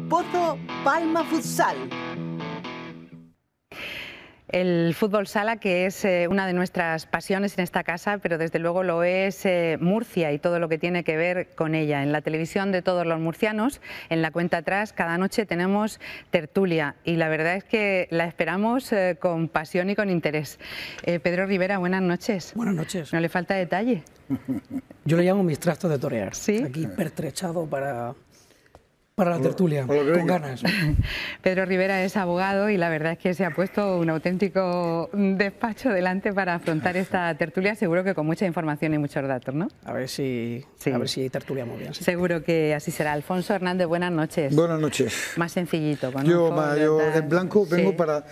Pozo Palma Futsal. El fútbol sala, que es una de nuestras pasiones en esta casa, pero desde luego lo es Murcia y todo lo que tiene que ver con ella. En la televisión de todos los murcianos, en la cuenta atrás, cada noche tenemos tertulia y la verdad es que la esperamos con pasión y con interés. Pedro Rivera, buenas noches. Buenas noches. ¿No le falta detalle? Yo le llamo mis trastos de torear. ¿Sí? Aquí pertrechado para la tertulia, con ganas. Pedro Rivera es abogado y la verdad es que se ha puesto un auténtico despacho delante para afrontar esta tertulia, seguro que con mucha información y muchos datos, ¿no? A ver si tertuliamos bien. Sí. Seguro que así será. Alfonso Hernández, buenas noches. Buenas noches. Más sencillito. Con yo en blanco vengo para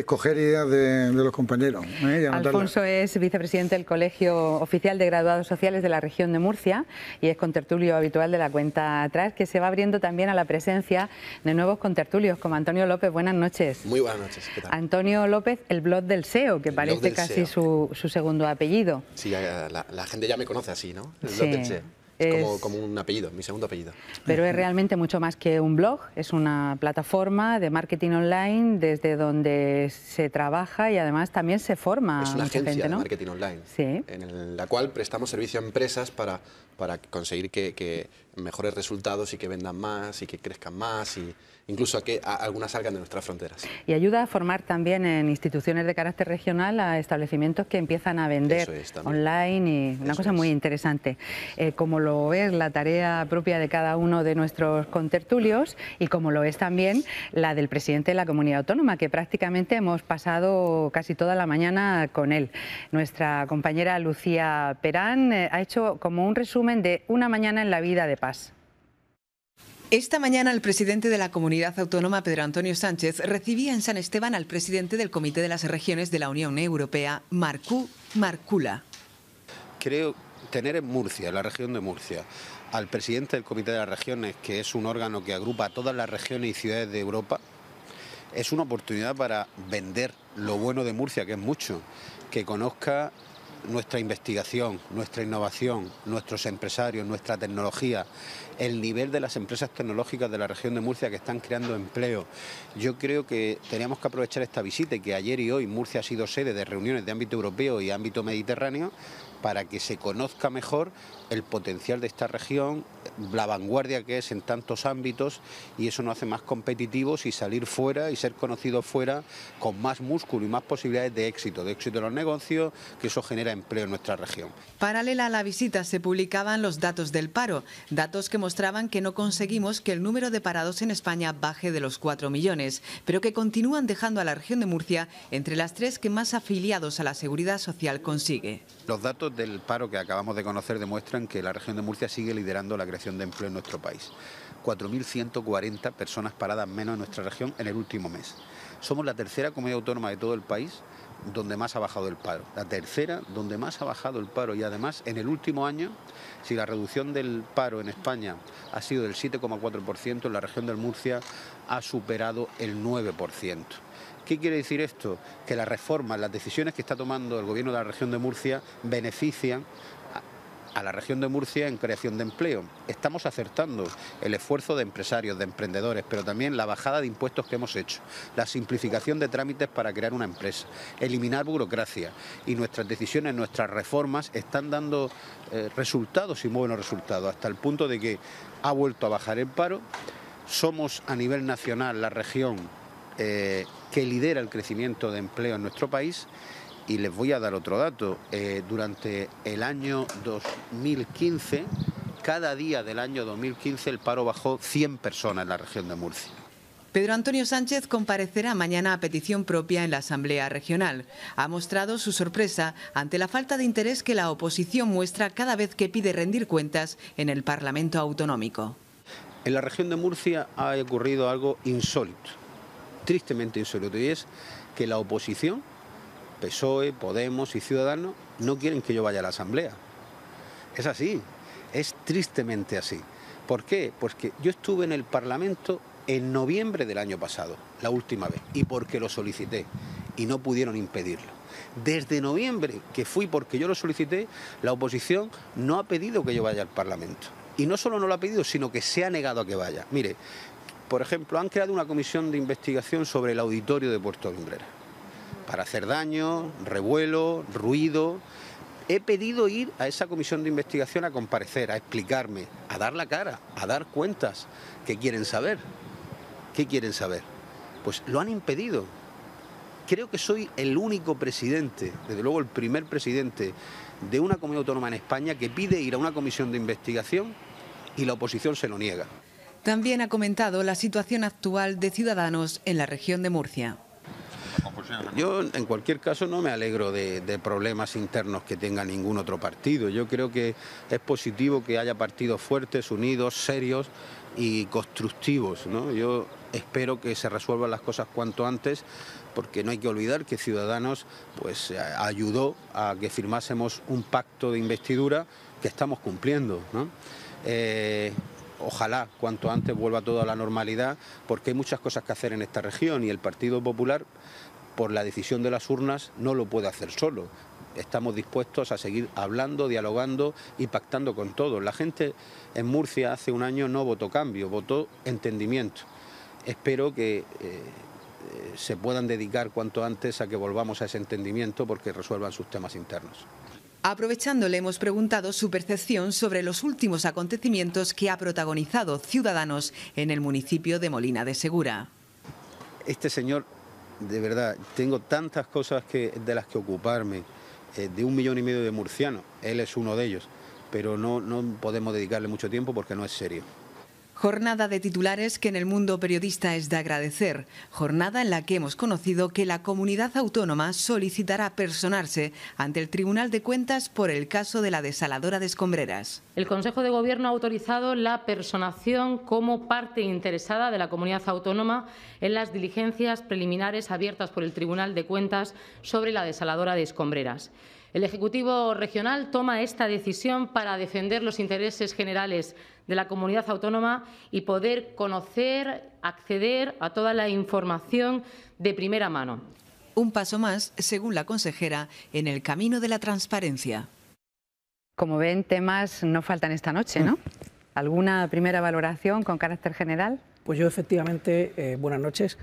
coger ideas de los compañeros. Alfonso es vicepresidente del Colegio Oficial de Graduados Sociales de la región de Murcia y es contertulio habitual de la cuenta atrás, que se va abriendo también a la presencia de nuevos contertulios, como Antonio López. Buenas noches. Muy buenas noches. ¿Qué tal? Antonio López, el blog del SEO, que parece casi su segundo apellido. Sí, la gente ya me conoce así, ¿no? El blog del SEO. Es como un apellido, mi segundo apellido. Pero es realmente mucho más que un blog, es una plataforma de marketing online desde donde se trabaja y además también se forma. Es una agencia gente, ¿no? de marketing online, sí, en la cual prestamos servicio a empresas para conseguir que mejores resultados y que vendan más y que crezcan más y incluso a que algunas salgan de nuestras fronteras. Y ayuda a formar también en instituciones de carácter regional a establecimientos que empiezan a vender online y una cosa muy interesante. Como lo es la tarea propia de cada uno de nuestros contertulios y como lo es también la del presidente de la comunidad autónoma, que prácticamente hemos pasado casi toda la mañana con él. Nuestra compañera Lucía Perán ha hecho como un resumen de una mañana en la vida de Paz. Esta mañana el presidente de la Comunidad Autónoma, Pedro Antonio Sánchez, recibía en San Esteban al presidente del Comité de las Regiones de la Unión Europea, Markku Markkula. Creo tener en Murcia, en la región de Murcia, al presidente del Comité de las Regiones, que es un órgano que agrupa a todas las regiones y ciudades de Europa, es una oportunidad para vender lo bueno de Murcia, que es mucho, que conozca nuestra investigación, nuestra innovación, nuestros empresarios, nuestra tecnología, el nivel de las empresas tecnológicas de la región de Murcia que están creando empleo. Yo creo que teníamos que aprovechar esta visita y que ayer y hoy Murcia ha sido sede de reuniones de ámbito europeo y ámbito mediterráneo para que se conozca mejor el potencial de esta región, la vanguardia que es en tantos ámbitos, y eso nos hace más competitivos y salir fuera y ser conocidos fuera con más músculo y más posibilidades de éxito en los negocios, que eso genera empleo en nuestra región. Paralela a la visita se publicaban los datos del paro, datos que mostraban que no conseguimos que el número de parados en España baje de los 4 millones, pero que continúan dejando a la región de Murcia entre las 3 que más afiliados a la Seguridad Social consigue. Los datos del paro que acabamos de conocer demuestran que la región de Murcia sigue liderando la creación de empleo en nuestro país. 4.140 personas paradas menos en nuestra región en el último mes. Somos la tercera comunidad autónoma de todo el país donde más ha bajado el paro. La tercera donde más ha bajado el paro, y además en el último año, si la reducción del paro en España ha sido del 7,4%, en la región de Murcia ha superado el 9%. ¿Qué quiere decir esto? Que las reformas, las decisiones que está tomando el gobierno de la región de Murcia benefician a la región de Murcia en creación de empleo. Estamos acertando el esfuerzo de empresarios, de emprendedores, pero también la bajada de impuestos que hemos hecho, la simplificación de trámites para crear una empresa, eliminar burocracia, y nuestras decisiones, nuestras reformas están dando resultados y muy buenos resultados, hasta el punto de que ha vuelto a bajar el paro. Somos a nivel nacional la región que lidera el crecimiento de empleo en nuestro país. Y les voy a dar otro dato. Durante el año 2015, cada día del año 2015, el paro bajó 100 personas en la región de Murcia. Pedro Antonio Sánchez comparecerá mañana a petición propia en la Asamblea Regional. Ha mostrado su sorpresa ante la falta de interés que la oposición muestra cada vez que pide rendir cuentas en el Parlamento Autonómico. En la región de Murcia ha ocurrido algo insólito, tristemente insólito, y es que la oposición, PSOE, Podemos y Ciudadanos, no quieren que yo vaya a la Asamblea. Es así, es tristemente así. ¿Por qué? Porque yo estuve en el Parlamento en noviembre del año pasado, la última vez, y porque lo solicité, y no pudieron impedirlo. Desde noviembre, que fui porque yo lo solicité, la oposición no ha pedido que yo vaya al Parlamento. Y no solo no lo ha pedido, sino que se ha negado a que vaya. Mire, Por ejemplo, han creado una comisión de investigación sobre el auditorio de Puerto de Lumbreras para hacer daño, revuelo, ruido. He pedido ir a esa comisión de investigación a comparecer, a explicarme, a dar la cara, a dar cuentas. ¿Qué quieren saber? ¿Qué quieren saber? Pues lo han impedido. Creo que soy el único presidente, desde luego el primer presidente de una comunidad autónoma en España que pide ir a una comisión de investigación y la oposición se lo niega. También ha comentado la situación actual de Ciudadanos en la región de Murcia. Yo, en cualquier caso, no me alegro de problemas internos que tenga ningún otro partido. Yo creo que es positivo que haya partidos fuertes, unidos, serios y constructivos, ¿no? Yo espero que se resuelvan las cosas cuanto antes, porque no hay que olvidar que Ciudadanos pues ayudó a que firmásemos un pacto de investidura que estamos cumpliendo, ¿no? Ojalá cuanto antes vuelva todo a la normalidad, porque hay muchas cosas que hacer en esta región y el Partido Popular, por la decisión de las urnas, no lo puede hacer solo. Estamos dispuestos a seguir hablando, dialogando y pactando con todos. La gente en Murcia hace un año no votó cambio, votó entendimiento. Espero que se puedan dedicar cuanto antes a que volvamos a ese entendimiento porque resuelvan sus temas internos. Aprovechando, le hemos preguntado su percepción sobre los últimos acontecimientos que ha protagonizado Ciudadanos en el municipio de Molina de Segura. Este señor, de verdad, tengo tantas cosas de las que ocuparme, de 1,5 millones de murcianos, él es uno de ellos, pero no podemos dedicarle mucho tiempo porque no es serio. Jornada de titulares que en el mundo periodista es de agradecer. Jornada en la que hemos conocido que la comunidad autónoma solicitará personarse ante el Tribunal de Cuentas por el caso de la desaladora de Escombreras. El Consejo de Gobierno ha autorizado la personación como parte interesada de la comunidad autónoma en las diligencias preliminares abiertas por el Tribunal de Cuentas sobre la desaladora de Escombreras. El Ejecutivo regional toma esta decisión para defender los intereses generales de la comunidad autónoma y poder conocer, acceder a toda la información de primera mano. Un paso más, según la consejera, en el camino de la transparencia. Como ven, temas no faltan esta noche, ¿no? ¿Alguna primera valoración con carácter general? Pues yo, efectivamente, buenas noches.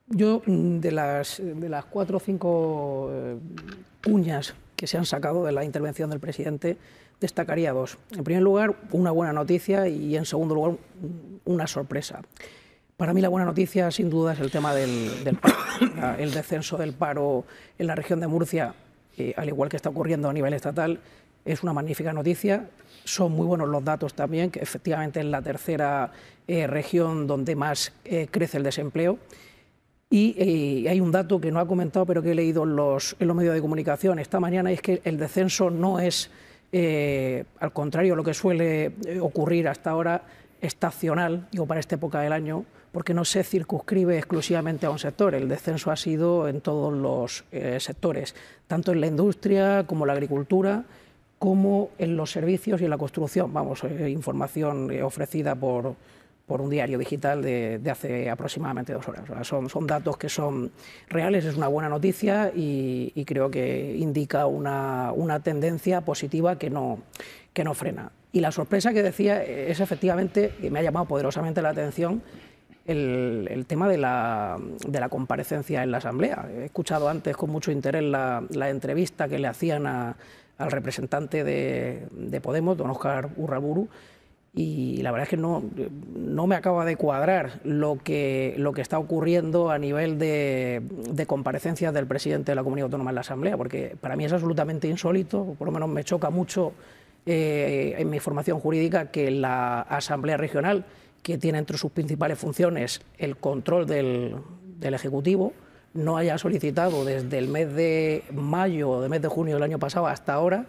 Yo, de las 4 o 5 cuñas que se han sacado de la intervención del presidente, destacaría 2. En primer lugar, una buena noticia y, en segundo lugar, una sorpresa. Para mí la buena noticia, sin duda, es el tema del paro. El descenso del paro en la región de Murcia, al igual que está ocurriendo a nivel estatal, es una magnífica noticia. Son muy buenos los datos también, que efectivamente es la tercera región donde más crece el desempleo. Y hay un dato que no ha comentado, pero que he leído en los medios de comunicación esta mañana, y es que el descenso no es, al contrario, lo que suele ocurrir hasta ahora, estacional, digo, para esta época del año, porque no se circunscribe exclusivamente a un sector. El descenso ha sido en todos los sectores, tanto en la industria como en la agricultura, como en los servicios y en la construcción. Vamos, información ofrecida por un diario digital de hace aproximadamente 2 horas. O sea, son datos que son reales, es una buena noticia y creo que indica una tendencia positiva que no frena. Y la sorpresa que decía es efectivamente, que me ha llamado poderosamente la atención, el tema de la comparecencia en la Asamblea. He escuchado antes con mucho interés la entrevista que le hacían al representante de Podemos, don Óscar Urraburu, y la verdad es que no me acaba de cuadrar lo que está ocurriendo a nivel de comparecencias del presidente de la Comunidad Autónoma en la Asamblea, porque para mí es absolutamente insólito, por lo menos me choca mucho en mi formación jurídica, que la Asamblea Regional, que tiene entre sus principales funciones el control del Ejecutivo, no haya solicitado desde el mes de mayo o del mes de junio del año pasado hasta ahora,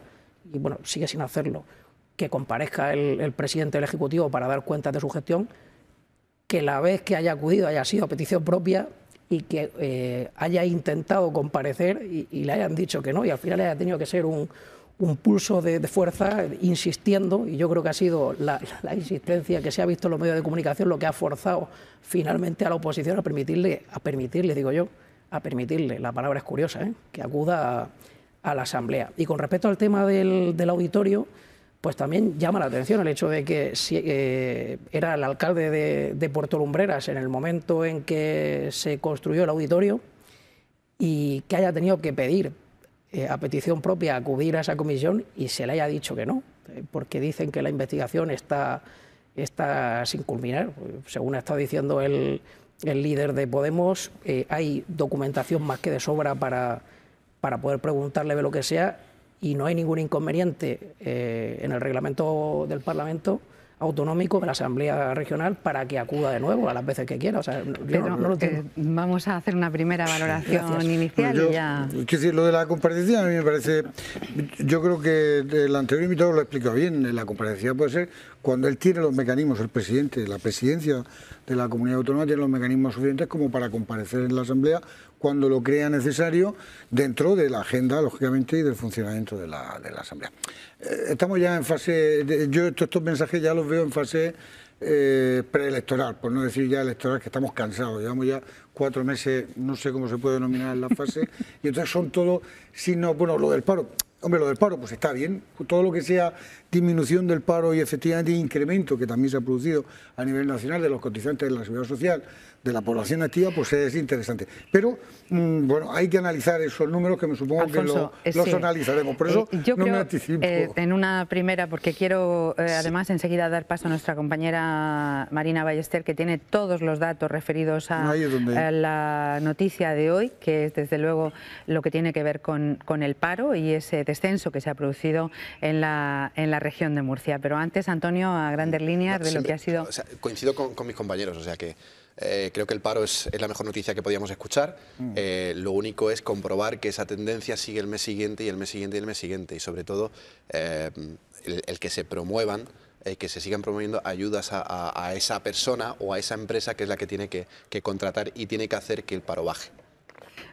y bueno, sigue sin hacerlo, que comparezca el presidente del Ejecutivo para dar cuentas de su gestión, que la vez que haya acudido haya sido a petición propia y que haya intentado comparecer y le hayan dicho que no, y al final haya tenido que ser un pulso de fuerza insistiendo, y yo creo que ha sido la insistencia que se ha visto en los medios de comunicación lo que ha forzado finalmente a la oposición a permitirle, la palabra es curiosa, que acuda a la Asamblea. Y con respecto al tema del auditorio, pues también llama la atención el hecho de que si, era el alcalde de Puerto Lumbreras en el momento en que se construyó el auditorio y que haya tenido que pedir a petición propia acudir a esa comisión y se le haya dicho que no, porque dicen que la investigación está sin culminar. Según ha estado diciendo el líder de Podemos, hay documentación más que de sobra para poder preguntarle de lo que sea, y no hay ningún inconveniente en el reglamento del Parlamento autonómico de la Asamblea Regional para que acuda de nuevo a las veces que quiera. O sea, pero, no lo tengo. Vamos a hacer una primera valoración inicial. Pues y ya... Quiero decir, lo de la comparecencia a mí me parece... Yo creo que el anterior invitado lo ha explicado bien. La comparecencia puede ser cuando él tiene los mecanismos, el presidente, la presidencia de la comunidad autónoma tiene los mecanismos suficientes como para comparecer en la Asamblea cuando lo crea necesario dentro de la agenda, lógicamente, y del funcionamiento de la Asamblea. Estamos ya en fase... Yo estos mensajes ya los veo en fase preelectoral, por no decir ya electoral, que estamos cansados. Llevamos ya 4 meses, no sé cómo se puede denominar en la fase, y entonces son todos signos... Bueno, lo del paro... Hombre, lo del paro, pues está bien. Todo lo que sea disminución del paro y efectivamente incremento, que también se ha producido a nivel nacional de los cotizantes de la Seguridad Social, de la población activa, pues es interesante. Pero, bueno, hay que analizar esos números que me supongo, Alfonso, que los analizaremos. Por eso yo no creo, me anticipo. En una primera, porque quiero además enseguida dar paso a nuestra compañera Marina Ballester, que tiene todos los datos referidos a la noticia de hoy, que es desde luego lo que tiene que ver con el paro y ese descenso que se ha producido en la región de Murcia. Pero antes, Antonio, a grandes líneas de lo que ha sido... O sea, coincido con mis compañeros, o sea que creo que el paro es la mejor noticia que podíamos escuchar. Lo único es comprobar que esa tendencia sigue el mes siguiente y el mes siguiente y el mes siguiente. Y sobre todo el que se promuevan, que se sigan promoviendo ayudas a esa persona o a esa empresa que es la que tiene que contratar y tiene que hacer que el paro baje.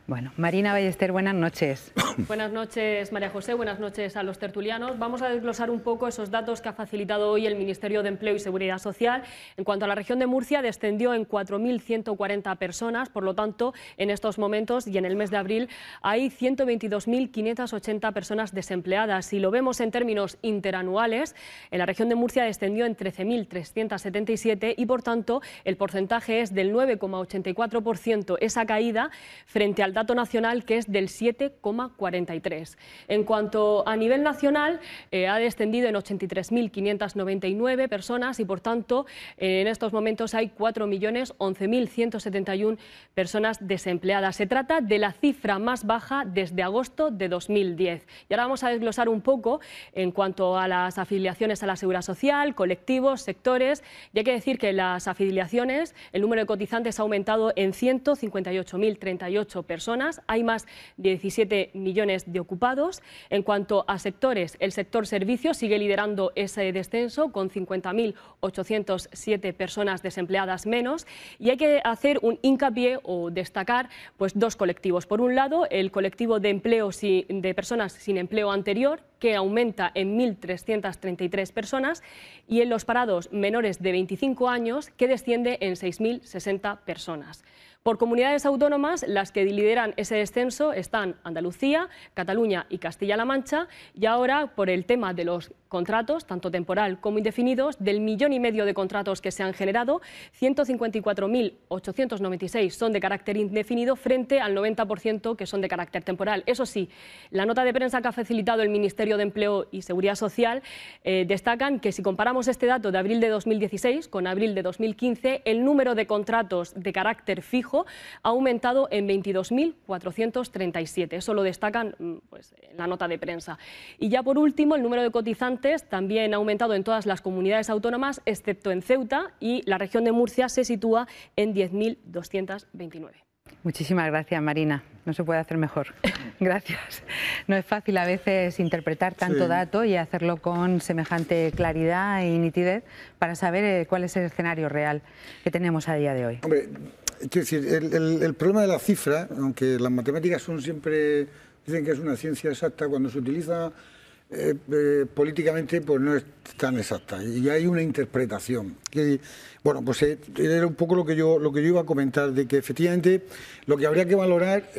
Bueno, Marina Ballester, buenas noches. Buenas noches, María José, buenas noches a los tertulianos. Vamos a desglosar un poco esos datos que ha facilitado hoy el Ministerio de Empleo y Seguridad Social. En cuanto a la región de Murcia, descendió en 4.140 personas, por lo tanto, en estos momentos y en el mes de abril hay 122.580 personas desempleadas. Si lo vemos en términos interanuales, en la región de Murcia descendió en 13.377 y, por tanto, el porcentaje es del 9,84%, esa caída frente al dato nacional, que es del 7,43. En cuanto a nivel nacional, ha descendido en 83.599 personas y, por tanto, en estos momentos hay 4.011.171 personas desempleadas. Se trata de la cifra más baja desde agosto de 2010. Y ahora vamos a desglosar un poco en cuanto a las afiliaciones a la Seguridad Social, colectivos, sectores. Y hay que decir que las afiliaciones, el número de cotizantes ha aumentado en 158.038 personas, hay más de 17 millones de ocupados. En cuanto a sectores, el sector servicios sigue liderando ese descenso con 50.807 personas desempleadas menos, y hay que hacer un hincapié o destacar pues dos colectivos. Por un lado, el colectivo de de personas sin empleo anterior, que aumenta en 1.333 personas, y en los parados menores de 25 años, que desciende en 6.060 personas. Por comunidades autónomas, las que lideran ese descenso están Andalucía, Cataluña y Castilla-La Mancha, y ahora, por el tema de los contratos, tanto temporal como indefinidos, del 1,5 millón de contratos que se han generado, 154.896 son de carácter indefinido frente al 90% que son de carácter temporal. Eso sí, la nota de prensa que ha facilitado el Ministerio de Empleo y Seguridad Social destacan que si comparamos este dato de abril de 2016 con abril de 2015, el número de contratos de carácter fijo ha aumentado en 22.437. Eso lo destacan pues, en la nota de prensa. Y ya por último, el número de cotizantes también ha aumentado en todas las comunidades autónomas, excepto en Ceuta, y la región de Murcia se sitúa en 10.229. Muchísimas gracias, Marina. No se puede hacer mejor. Gracias. No es fácil a veces interpretar tanto dato y hacerlo con semejante claridad y nitidez para saber cuál es el escenario real que tenemos a día de hoy. Hombre, es decir, el problema de la cifra, aunque las matemáticas son siempre, dicen que es una ciencia exacta, cuando se utiliza políticamente pues no es tan exacta y hay una interpretación. Bueno, pues era un poco lo que yo iba a comentar, de que efectivamente lo que habría que valorar,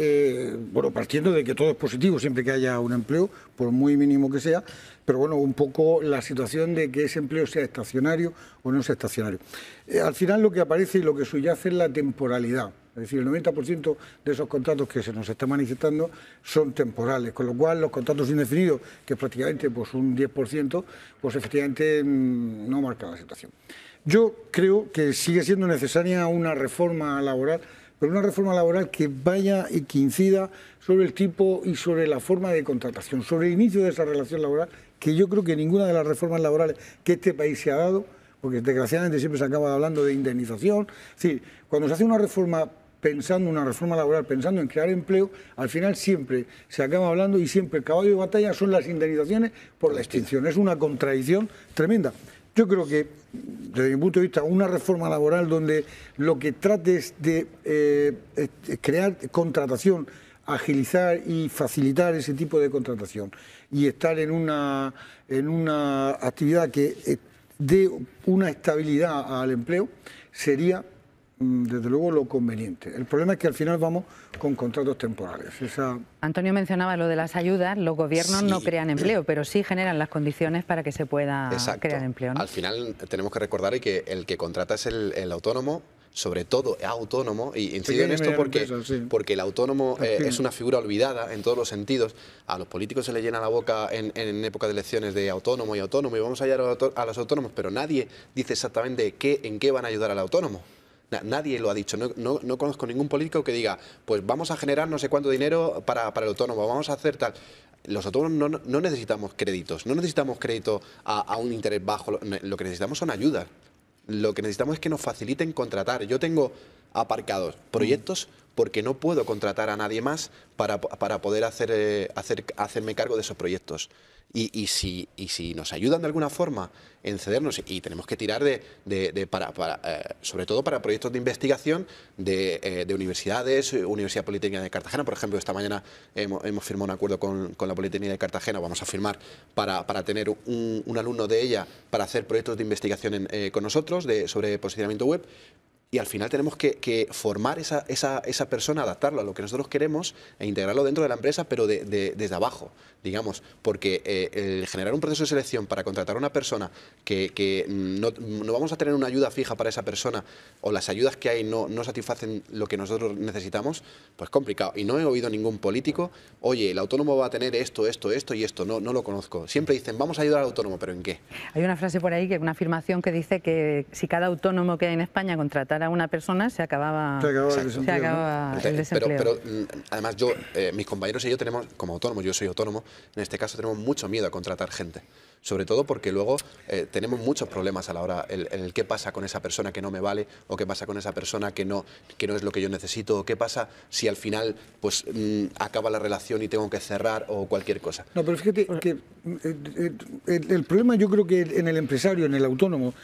bueno, partiendo de que todo es positivo siempre que haya un empleo, por muy mínimo que sea, pero bueno, un poco la situación de que ese empleo sea estacionario o no sea estacionario. Al final lo que aparece y lo que subyace es la temporalidad. Es decir, el 90% de esos contratos que se nos están manifestando son temporales, con lo cual los contratos indefinidos, que es prácticamente pues, un 10%, pues efectivamente no marcan la situación. Yo creo que sigue siendo necesaria una reforma laboral, pero una reforma laboral que vaya y que incida sobre el tipo y sobre la forma de contratación, sobre el inicio de esa relación laboral, que yo creo que ninguna de las reformas laborales que este país se ha dado, porque desgraciadamente siempre se acaba hablando de indemnización, es decir, cuando se hace una reforma laboral pensando en crear empleo, al final siempre se acaba hablando y siempre el caballo de batalla son las indemnizaciones por la extinción. Es una contradicción tremenda. Yo creo que, desde mi punto de vista, una reforma laboral donde lo que trate es de crear contratación, agilizar y facilitar ese tipo de contratación y estar en una actividad que dé una estabilidad al empleo, sería desde luego lo conveniente. El problema es que al final vamos con contratos temporales. Antonio mencionaba lo de las ayudas, los gobiernos no crean empleo, pero sí generan las condiciones para que se pueda crear empleo, ¿no? Al final tenemos que recordar que el que contrata es el autónomo, sobre todo autónomo, y incido en esto porque el autónomo es una figura olvidada en todos los sentidos. A los políticos se les llena la boca en época de elecciones de autónomo y vamos a ayudar a los autónomos, pero nadie dice exactamente en qué van a ayudar al autónomo. Nadie lo ha dicho, no conozco ningún político que diga, pues vamos a generar no sé cuánto dinero para el autónomo, vamos a hacer tal. Los autónomos no necesitamos créditos, no necesitamos crédito a un interés bajo, lo que necesitamos son ayudas. Lo que necesitamos es que nos faciliten contratar. Yo tengo aparcados proyectos porque no puedo contratar a nadie más para poder hacerme cargo de esos proyectos. Y si nos ayudan de alguna forma en cedernos, y tenemos que tirar sobre todo para proyectos de investigación de universidades, Universidad Politécnica de Cartagena, por ejemplo, esta mañana hemos firmado un acuerdo con la Politécnica de Cartagena, vamos a firmar para tener un alumno de ella para hacer proyectos de investigación con nosotros sobre posicionamiento web. Y al final tenemos que formar esa persona, adaptarlo a lo que nosotros queremos e integrarlo dentro de la empresa, pero desde abajo, digamos. Porque el generar un proceso de selección para contratar a una persona que no vamos a tener una ayuda fija para esa persona, o las ayudas que hay no satisfacen lo que nosotros necesitamos, pues complicado. Y no he oído ningún político, oye, el autónomo va a tener esto y esto. No lo conozco. Siempre dicen, vamos a ayudar al autónomo, ¿pero en qué? Hay una frase por ahí, una afirmación que dice que si cada autónomo que hay en España contratara a una persona, se acababa el desempleo. Pero además mis compañeros y yo tenemos, como autónomos, yo soy autónomo, en este caso tenemos mucho miedo a contratar gente. Sobre todo porque luego tenemos muchos problemas a la hora, el qué pasa con esa persona que no me vale, o qué pasa con esa persona que no es lo que yo necesito, o qué pasa si al final pues acaba la relación y tengo que cerrar, o cualquier cosa. No, pero fíjate que el problema, yo creo que en el empresario, en el autónomo,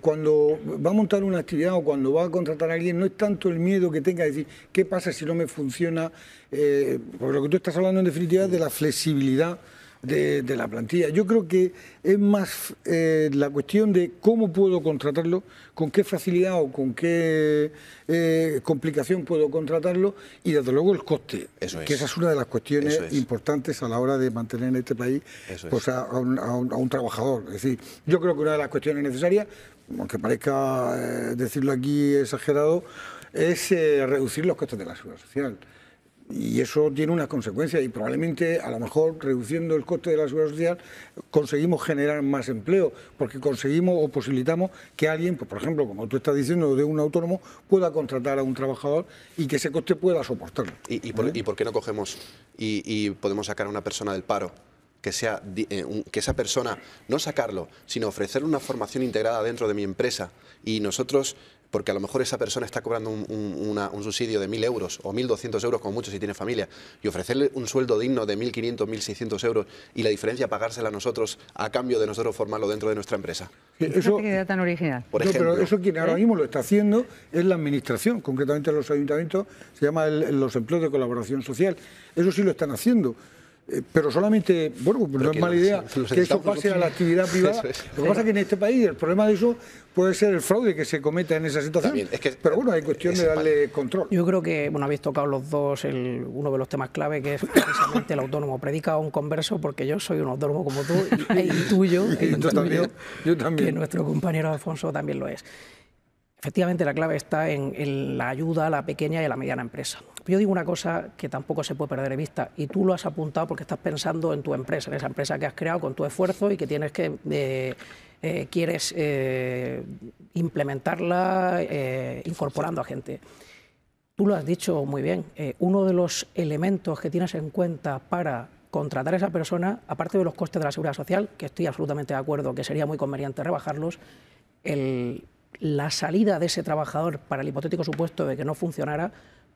cuando va a montar una actividad o cuando va a contratar a alguien, no es tanto el miedo que tenga de decir qué pasa si no me funciona, por lo que tú estás hablando en definitiva es de la flexibilidad de la plantilla. Yo creo que es más la cuestión de cómo puedo contratarlo, con qué facilidad o con qué complicación puedo contratarlo, y desde luego el coste, que esa es una de las cuestiones importantes a la hora de mantener en este país pues, a un trabajador. Es decir, yo creo que una de las cuestiones necesarias, aunque parezca decirlo aquí exagerado, es reducir los costes de la seguridad social. Y eso tiene unas consecuencias, y probablemente, a lo mejor, reduciendo el coste de la seguridad social, conseguimos generar más empleo, porque conseguimos o posibilitamos que alguien, pues, por ejemplo, como tú estás diciendo, de un autónomo, pueda contratar a un trabajador y que ese coste pueda soportarlo. ¿Y por qué no cogemos y podemos sacar a una persona del paro? Que esa persona, no sacarlo, sino ofrecerle una formación integrada dentro de mi empresa, y nosotros, porque a lo mejor esa persona está cobrando un subsidio de 1.000 euros o 1.200 euros como mucho si tiene familia, y ofrecerle un sueldo digno de 1.500, 1.600 euros, y la diferencia pagársela a nosotros a cambio de nosotros formarlo dentro de nuestra empresa. Eso, ¿qué idea tan original? Por ejemplo, pero eso quien ahora mismo lo está haciendo es la administración, concretamente los ayuntamientos, se llama los empleos de colaboración social. Eso sí lo están haciendo. pero solamente, bueno, pues no es mala idea que eso pase a la actividad privada. Lo que pasa es que en este país el problema de eso puede ser el fraude que se cometa en esa situación. También, pero bueno, hay cuestión de darle control. Yo creo que, bueno, habéis tocado los dos uno de los temas clave, que es precisamente el autónomo. Predica a un converso, porque yo soy un autónomo como tú, y intuyo yo también, que nuestro compañero Alfonso también lo es. Efectivamente, la clave está en la ayuda a la pequeña y a la mediana empresa. Yo digo una cosa que tampoco se puede perder de vista, y tú lo has apuntado porque estás pensando en tu empresa, en esa empresa que has creado con tu esfuerzo y que tienes que quieres implementarla incorporando a gente. Tú lo has dicho muy bien. Uno de los elementos que tienes en cuenta para contratar a esa persona, aparte de los costes de la seguridad social, que estoy absolutamente de acuerdo que sería muy conveniente rebajarlos, la salida de ese trabajador para el hipotético supuesto de que no funcionara,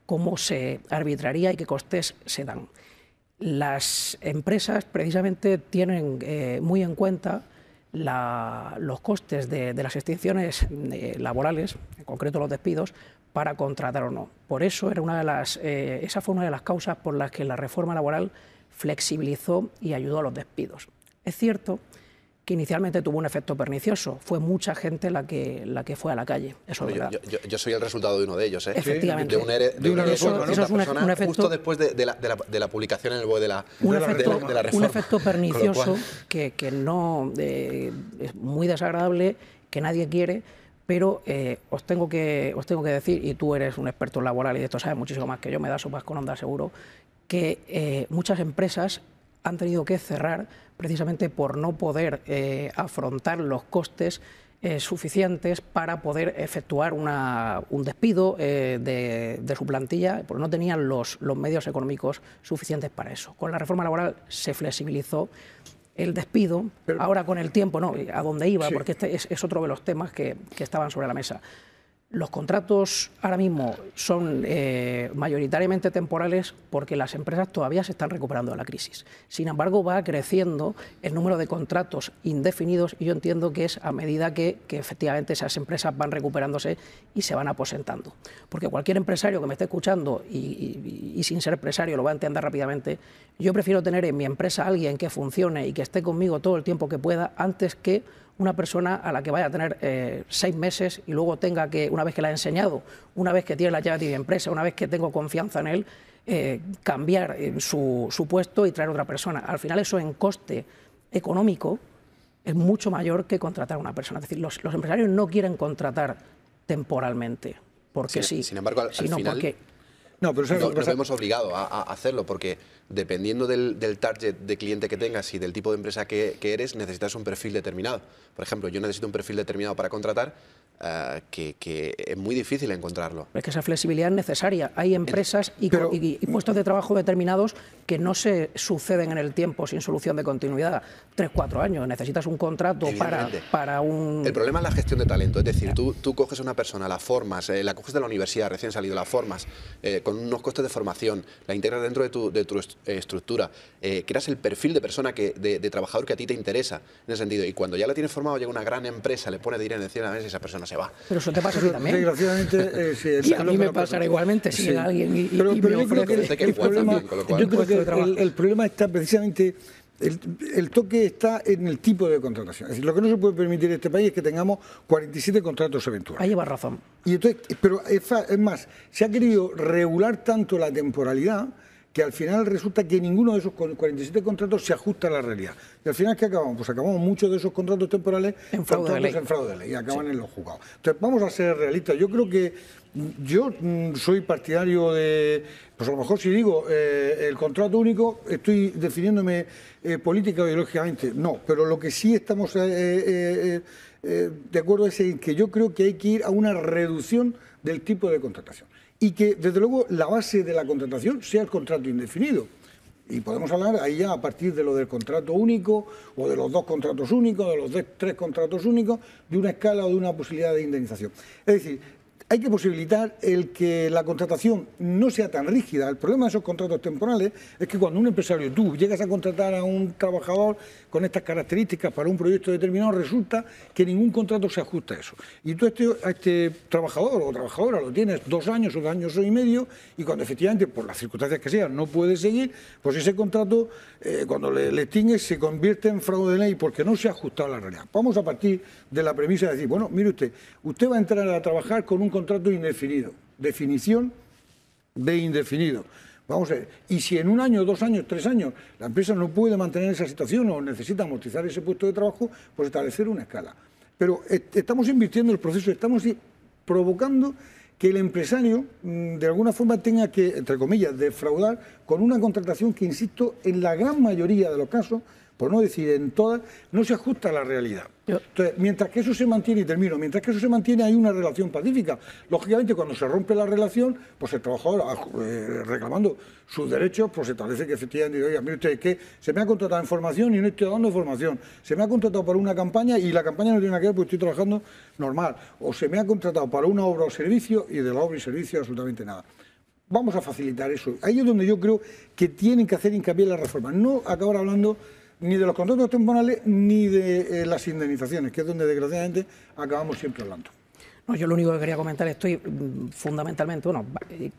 cómo se arbitraría y qué costes se dan. Las empresas precisamente tienen muy en cuenta los costes de las extinciones laborales, en concreto los despidos, para contratar o no. Por eso esa fue una de las causas por las que la reforma laboral flexibilizó y ayudó a los despidos. Es cierto que inicialmente tuvo un efecto pernicioso. Fue mucha gente la que fue a la calle. Eso es verdad. Yo soy el resultado de uno de ellos. Efectivamente. De una eso es un efecto, justo después de la publicación en el BOE de la reforma. Un efecto pernicioso que no es muy desagradable, que nadie quiere, pero os tengo que decir, y tú eres un experto laboral y de esto sabes muchísimo más que yo, me da sopas con onda seguro, que muchas empresas han tenido que cerrar precisamente por no poder afrontar los costes suficientes para poder efectuar un despido de su plantilla, porque no tenían los medios económicos suficientes para eso. Con la reforma laboral se flexibilizó el despido, ahora con el tiempo, no, a dónde iba, sí, porque este es otro de los temas que estaban sobre la mesa. Los contratos ahora mismo son mayoritariamente temporales porque las empresas todavía se están recuperando de la crisis. Sin embargo, va creciendo el número de contratos indefinidos y yo entiendo que es a medida que efectivamente esas empresas van recuperándose y se van aposentando. Porque cualquier empresario que me esté escuchando y sin ser empresario lo va a entender rápidamente, yo prefiero tener en mi empresa a alguien que funcione y que esté conmigo todo el tiempo que pueda antes que una persona a la que vaya a tener 6 meses y luego tenga que, una vez que la he enseñado, una vez que tiene la llave de mi empresa, una vez que tengo confianza en él, cambiar su puesto y traer otra persona. Al final eso en coste económico es mucho mayor que contratar a una persona. Es decir, los empresarios no quieren contratar temporalmente, porque sí. Sin embargo, al final nos vemos obligados a hacerlo, porque dependiendo del target de cliente que tengas y del tipo de empresa que eres, necesitas un perfil determinado. Por ejemplo, yo necesito un perfil determinado para contratar, que es muy difícil encontrarlo. Es que esa flexibilidad es necesaria. Hay empresas y puestos de trabajo determinados que no se suceden en el tiempo sin solución de continuidad. 3-4 años. Necesitas un contrato para un... El problema es la gestión de talento. Es decir, tú coges a una persona, la formas, la coges de la universidad, recién salido, la formas, con unos costes de formación, la integras dentro de tu estructura, creas el perfil de persona de trabajador que a ti te interesa, en ese sentido. Y cuando ya la tienes formado, llega una gran empresa, le pone dinero encima de la mesa y esa persona se va. Pero eso te pasa a ti también. Desgraciadamente, sí, y a mí me pasará igualmente si llega alguien y me ofrece... Yo creo que el problema está precisamente... El toque está en el tipo de contratación. Es decir, lo que no se puede permitir en este país es que tengamos 47 contratos eventuales. Ahí lleva razón. Y entonces, pero es más, se ha querido regular tanto la temporalidad que al final resulta que ninguno de esos 47 contratos se ajusta a la realidad. Y al final, ¿qué acabamos? Pues acabamos muchos de esos contratos temporales en fraude de ley y acaban en los juzgados. Entonces, vamos a ser realistas. Yo creo que yo soy partidario de, pues a lo mejor si digo el contrato único, estoy definiéndome política o ideológicamente. No, pero lo que sí estamos de acuerdo es en que yo creo que hay que ir a una reducción del tipo de contratación. Y que, desde luego, la base de la contratación sea el contrato indefinido. Y podemos hablar ahí ya a partir de lo del contrato único, o de los 2 contratos únicos, de los 3 contratos únicos, de una escala o de una posibilidad de indemnización. Es decir, hay que posibilitar el que la contratación no sea tan rígida. El problema de esos contratos temporales es que cuando un empresario, tú llegas a contratar a un trabajador con estas características para un proyecto determinado, resulta que ningún contrato se ajusta a eso. Y tú a este trabajador o trabajadora lo tienes 2 años o 2 años y medio, y cuando efectivamente, por las circunstancias que sean, no puede seguir, pues ese contrato, cuando le extingues, se convierte en fraude de ley porque no se ha ajustado a la realidad. Vamos a partir de la premisa de decir, bueno, mire usted va a entrar a trabajar con un contrato indefinido, definición de indefinido. Vamos a ver, y si en 1 año, 2 años, 3 años la empresa no puede mantener esa situación o necesita amortizar ese puesto de trabajo, pues establecer una escala. Pero estamos invirtiendo en el proceso, estamos provocando que el empresario de alguna forma tenga que, entre comillas, defraudar con una contratación que, insisto, en la gran mayoría de los casos, por no decir en todas, no se ajusta a la realidad. Entonces, mientras que eso se mantiene, y termino, mientras que eso se mantiene hay una relación pacífica. Lógicamente, cuando se rompe la relación, pues el trabajador, reclamando sus derechos, pues se establece que efectivamente, oiga, mire usted, que se me ha contratado en formación y no estoy dando formación. Se me ha contratado para una campaña y la campaña no tiene nada que ver porque estoy trabajando normal. O se me ha contratado para una obra o servicio y de la obra y servicio absolutamente nada. Vamos a facilitar eso. Ahí es donde yo creo que tienen que hacer hincapié en la reforma. No acabar hablando ni de los contratos temporales ni de las indemnizaciones, que es donde desgraciadamente acabamos siempre hablando. No, yo lo único que quería comentar, estoy fundamentalmente, bueno,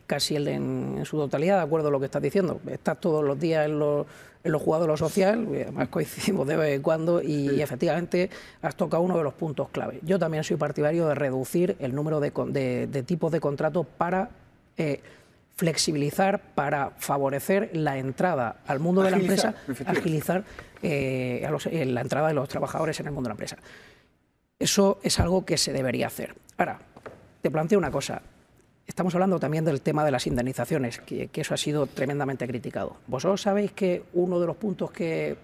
casi en su totalidad de acuerdo con lo que estás diciendo. Estás todos los días en los juzgados de lo social, además coincidimos de vez en cuando, y efectivamente has tocado uno de los puntos clave. Yo también soy partidario de reducir el número de tipos de contratos para flexibilizar, para favorecer la entrada al mundo de la empresa, agilizar la entrada de los trabajadores en el mundo de la empresa. Eso es algo que se debería hacer. Ahora, te planteo una cosa. Estamos hablando también del tema de las indemnizaciones, que eso ha sido tremendamente criticado. Vosotros sabéis que uno de los puntos que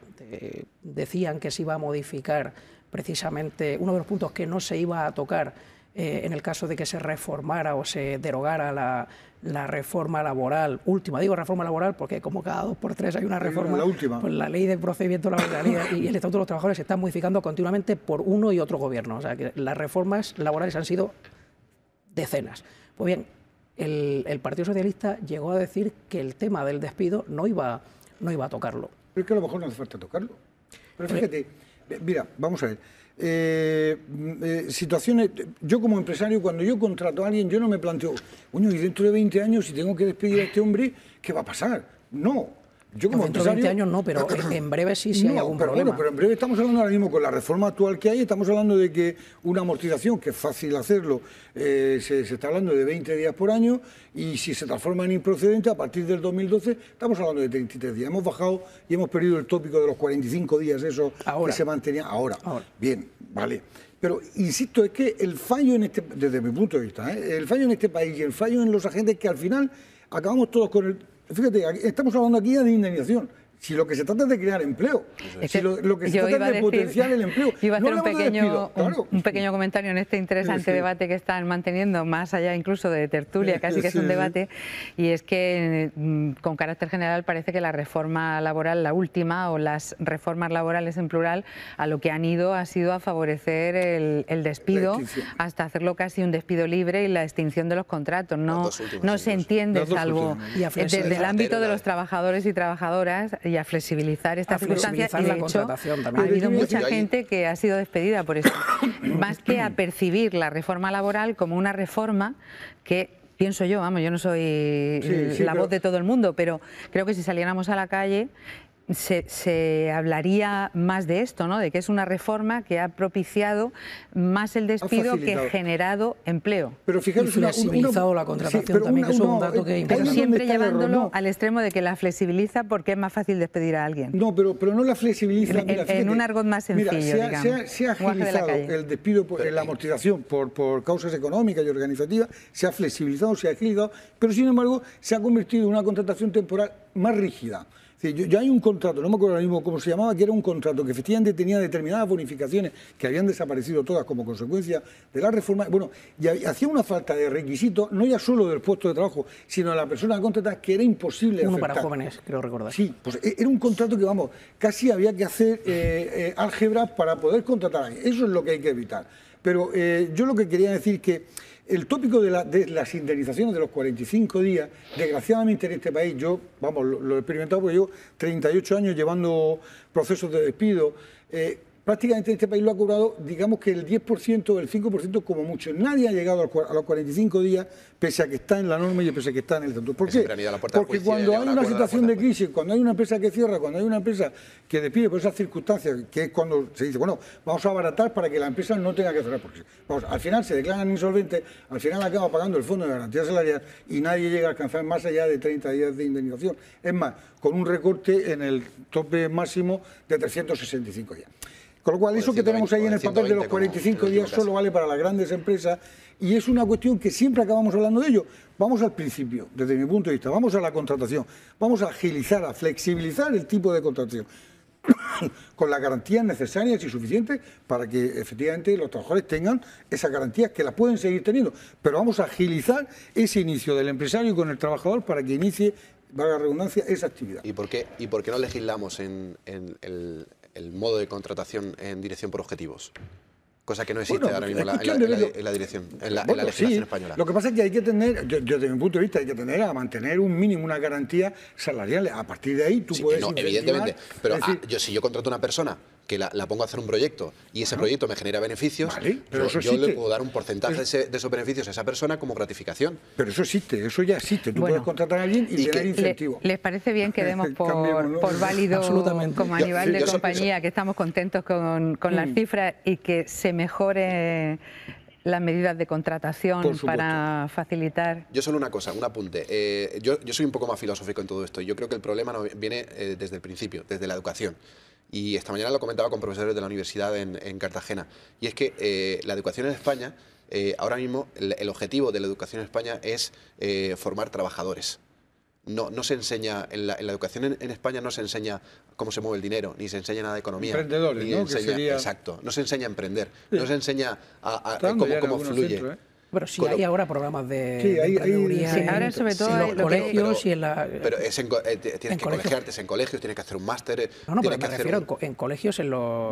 decían que se iba a modificar, precisamente, uno de los puntos que no se iba a tocar en el caso de que se reformara o se derogara la reforma laboral última. Digo reforma laboral porque como cada 2 por 3 hay una reforma, la última. Pues la ley de procedimiento laboral y el Estatuto de los Trabajadores se están modificando continuamente por uno y otro gobierno. O sea, que las reformas laborales han sido decenas. Pues bien, el Partido Socialista llegó a decir que el tema del despido no iba a tocarlo. Pero es que a lo mejor no hace falta tocarlo. Pero fíjate, mira, vamos a ver. Situaciones, yo como empresario, cuando yo contrato a alguien, yo no me planteo, coño, y dentro de 20 años, si tengo que despedir a este hombre, ¿qué va a pasar? No. Yo como dentro de 20 años no, pero en breve sí hay algún problema. Bueno, pero en breve estamos hablando ahora mismo con la reforma actual que hay, estamos hablando de que una amortización, que es fácil hacerlo, se está hablando de 20 días por año, y si se transforma en improcedente, a partir del 2012, estamos hablando de 33 días. Hemos bajado y hemos perdido el tópico de los 45 días, eso que se mantenía ahora. Bien, vale. Pero, insisto, es que el fallo desde mi punto de vista, el fallo en este país y el fallo en los agentes, que al final acabamos todos con el... Fíjate, estamos hablando aquí de indemnización. Si lo que se trata es de crear empleo, si lo que se trata es de potenciar el empleo. Iba a hacer un pequeño comentario en este interesante debate que están manteniendo, más allá incluso de tertulia, casi que es un debate, y es que con carácter general parece que la reforma laboral, la última, o las reformas laborales en plural, a lo que han ido ha sido a favorecer el despido, hasta hacerlo casi un despido libre y la extinción de los contratos. No se entiende, salvo desde el ámbito de los trabajadores y trabajadoras, y a flexibilizar esta circunstancia, y de hecho ha habido mucha gente que ha sido despedida por eso, más que a percibir la reforma laboral como una reforma que, pienso yo, vamos, yo no soy la voz de todo el mundo, pero creo que si saliéramos a la calle se hablaría más de esto, ¿no? De que es una reforma que ha propiciado más el despido que generado empleo. Pero fijaros, flexibilizado la contratación también, que es un dato que pero siempre llevándolo al extremo de que la flexibiliza porque es más fácil despedir a alguien. No, pero no la flexibiliza. En un argot más sencillo, digamos. Se ha agilizado el despido, la amortización por causas económicas y organizativas, se ha flexibilizado, se ha agilizado, pero sin embargo se ha convertido en una contratación temporal más rígida. Ya hay un contrato, no me acuerdo ahora mismo cómo se llamaba, que era un contrato que efectivamente tenía determinadas bonificaciones que habían desaparecido todas como consecuencia de la reforma. Bueno, y hacía una falta de requisitos, no ya solo del puesto de trabajo, sino de la persona contratada, que era imposible Uno aceptar. Para jóvenes, creo recordar. Sí, pues era un contrato que, vamos, casi había que hacer álgebra para poder contratar a alguien. Eso es lo que hay que evitar. Pero yo lo que quería decir que el tópico de las indemnizaciones de los 45 días, desgraciadamente en este país, yo, vamos, lo he experimentado porque llevo 38 años llevando procesos de despido, prácticamente en este país lo ha cobrado, digamos que el 10%, el 5% como mucho. Nadie ha llegado a los 45 días, pese a que está en la norma y pese a que está en el estatuto. ¿Por qué? Porque cuando hay una situación de crisis, cuando hay una empresa que cierra, cuando hay una empresa que despide por esas circunstancias, que es cuando se dice, bueno, vamos a abaratar para que la empresa no tenga que cerrar. Porque vamos, al final se declaran insolventes, al final acaba pagando el Fondo de Garantía Salarial y nadie llega a alcanzar más allá de 30 días de indemnización. Es más, con un recorte en el tope máximo de 365 días. Con lo cual, eso que tenemos ahí en el papel de los 45 días solo vale para las grandes empresas y es una cuestión que siempre acabamos hablando de ello. Vamos al principio, desde mi punto de vista, vamos a la contratación, vamos a agilizar, a flexibilizar el tipo de contratación con las garantías necesarias y suficientes para que efectivamente los trabajadores tengan esas garantías que las pueden seguir teniendo. Pero vamos a agilizar ese inicio del empresario con el trabajador para que inicie, valga la redundancia, esa actividad. ¿Y por qué no legislamos en el modo de contratación en dirección por objetivos? Cosa que no existe ahora mismo en la dirección, en la legislación española. Lo que pasa es que hay que tener, yo desde mi punto de vista, hay que tener a mantener un mínimo, una garantía salarial. A partir de ahí tú puedes... No, evidentemente, pero si yo contrato a una persona que la pongo a hacer un proyecto y ese proyecto me genera beneficios, vale, pero yo le puedo dar un porcentaje de esos beneficios a esa persona como gratificación. Pero eso existe, eso ya existe. Tú puedes contratar a alguien y tener incentivo. ¿Les parece bien que demos por válido como a nivel de compañía, que estamos contentos con las cifras y que se mejore las medidas de contratación para facilitar? Yo solo una cosa, un apunte. Yo soy un poco más filosófico en todo esto. Yo creo que el problema viene desde el principio, desde la educación. Y esta mañana lo comentaba con profesores de la universidad en Cartagena. Y es que la educación en España, ahora mismo, el objetivo de la educación en España es formar trabajadores. No se enseña, en la educación en España no se enseña cómo se mueve el dinero, ni se enseña nada de economía. Emprendedores, ni ¿no? Exacto, no se enseña a emprender, no se enseña cómo fluye. Centros, Pero sí hay ahora programas de emprendeduría ahora sobre todo en los colegios y en la... Pero tienes que colegiarte en colegios, tienes que hacer un máster... No, pero me refiero en colegios, en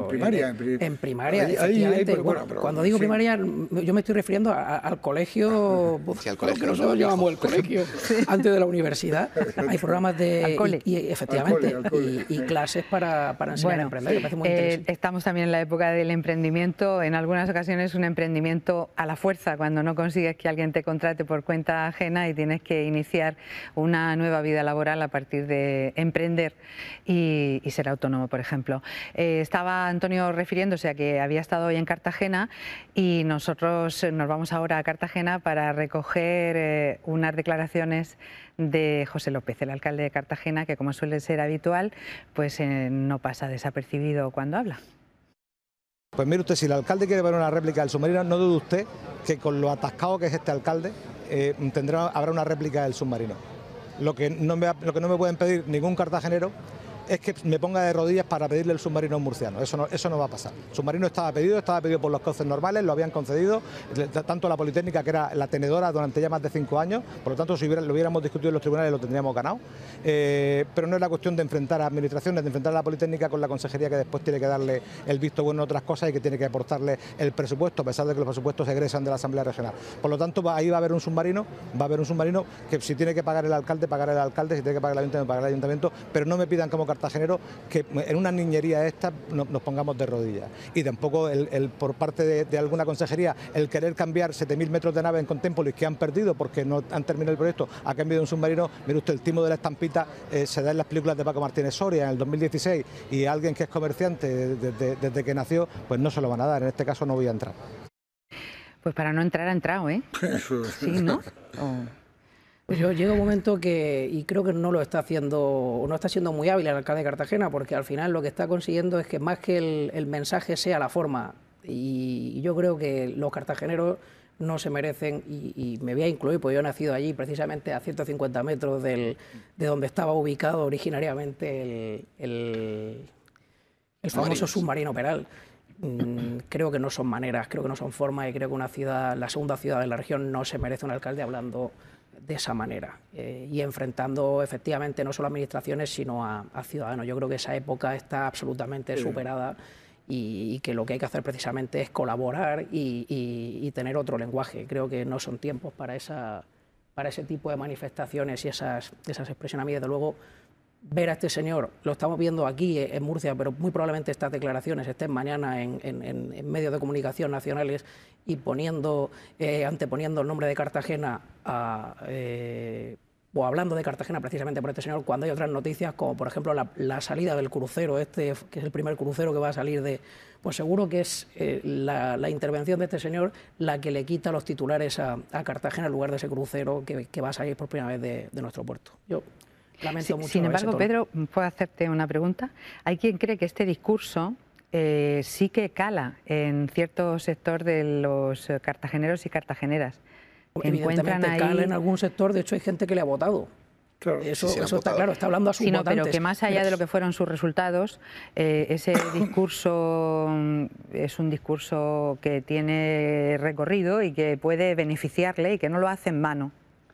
primaria. En primaria, efectivamente. Cuando digo primaria, yo me estoy refiriendo al colegio... Sí, al colegio. Que nosotros llamamos el colegio antes de la universidad. Hay programas de... Y efectivamente, y clases para enseñar a emprender. Me parece muy interesante. Estamos también en la época del emprendimiento. En algunas ocasiones un emprendimiento a la fuerza, cuando no consigues que alguien te contrate por cuenta ajena y tienes que iniciar una nueva vida laboral a partir de emprender y ser autónomo, por ejemplo. Estaba Antonio refiriéndose a que había estado hoy en Cartagena y nosotros nos vamos ahora a Cartagena para recoger unas declaraciones de José López, el alcalde de Cartagena, que como suele ser habitual, pues no pasa desapercibido cuando habla. Pues mire usted, si el alcalde quiere ver una réplica del submarino, no dude usted que con lo atascado que es este alcalde, habrá una réplica del submarino. Lo que no me pueden pedir ningún cartagenero es que me ponga de rodillas para pedirle el submarino a un murciano. Eso no va a pasar. El submarino estaba pedido por los cauces normales, lo habían concedido, tanto la Politécnica, que era la tenedora durante ya más de 5 años, por lo tanto, si lo hubiéramos discutido en los tribunales, lo tendríamos ganado. Pero no es la cuestión de enfrentar a administraciones, de enfrentar a la Politécnica con la consejería, que después tiene que darle el visto bueno a otras cosas y que tiene que aportarle el presupuesto, a pesar de que los presupuestos egresan de la Asamblea Regional. Por lo tanto, ahí va a haber un submarino, que si tiene que pagar el alcalde, pagará el alcalde, si tiene que pagar el ayuntamiento, pagará el ayuntamiento, pero no me pidan como cartagenero que en una niñería esta nos pongamos de rodillas. Y tampoco por parte de alguna consejería el querer cambiar 7.000 metros de nave en Contémpolis que han perdido porque no han terminado el proyecto a cambio de un submarino. Mire usted, el timo de la estampita se da en las películas de Paco Martínez Soria en el 2016 y alguien que es comerciante desde que nació, pues no se lo van a dar. En este caso no voy a entrar. Pues para no entrar ha entrado, ¿eh? Sí, ¿no? Pues llega un momento y creo que no está siendo muy hábil el alcalde de Cartagena, porque al final lo que está consiguiendo es que más que el mensaje sea la forma, y yo creo que los cartageneros no se merecen, y me voy a incluir, porque yo he nacido allí precisamente a 150 metros de donde estaba ubicado originariamente el famoso submarino Peral. Creo que no son maneras, creo que no son formas, y creo que la segunda ciudad de la región no se merece un alcalde hablando de esa manera y enfrentando efectivamente no solo a administraciones sino a ciudadanos. Yo creo que esa época está absolutamente superada y que lo que hay que hacer precisamente es colaborar y tener otro lenguaje. Creo que no son tiempos para ese tipo de manifestaciones y esas expresiones. A mí, desde luego, ver a este señor, lo estamos viendo aquí en Murcia, pero muy probablemente estas declaraciones estén mañana en medios de comunicación nacionales y anteponiendo el nombre de Cartagena o hablando de Cartagena precisamente por este señor, cuando hay otras noticias, como por ejemplo la salida del crucero, que es el primer crucero que va a salir pues seguro que es la intervención de este señor la que le quita los titulares a Cartagena en lugar de ese crucero que va a salir por primera vez de nuestro puerto. Yo lamento mucho. Sin embargo, Pedro, ¿puedo hacerte una pregunta? Hay quien cree que este discurso sí que cala en cierto sector de los cartageneros y cartageneras. Evidentemente cala en algún sector, de hecho hay gente que le ha votado. Claro, eso está claro, está hablando a sus votantes. Pero que más allá de lo que fueron sus resultados, ese discurso es un discurso que tiene recorrido y que puede beneficiarle y que no lo hace en vano.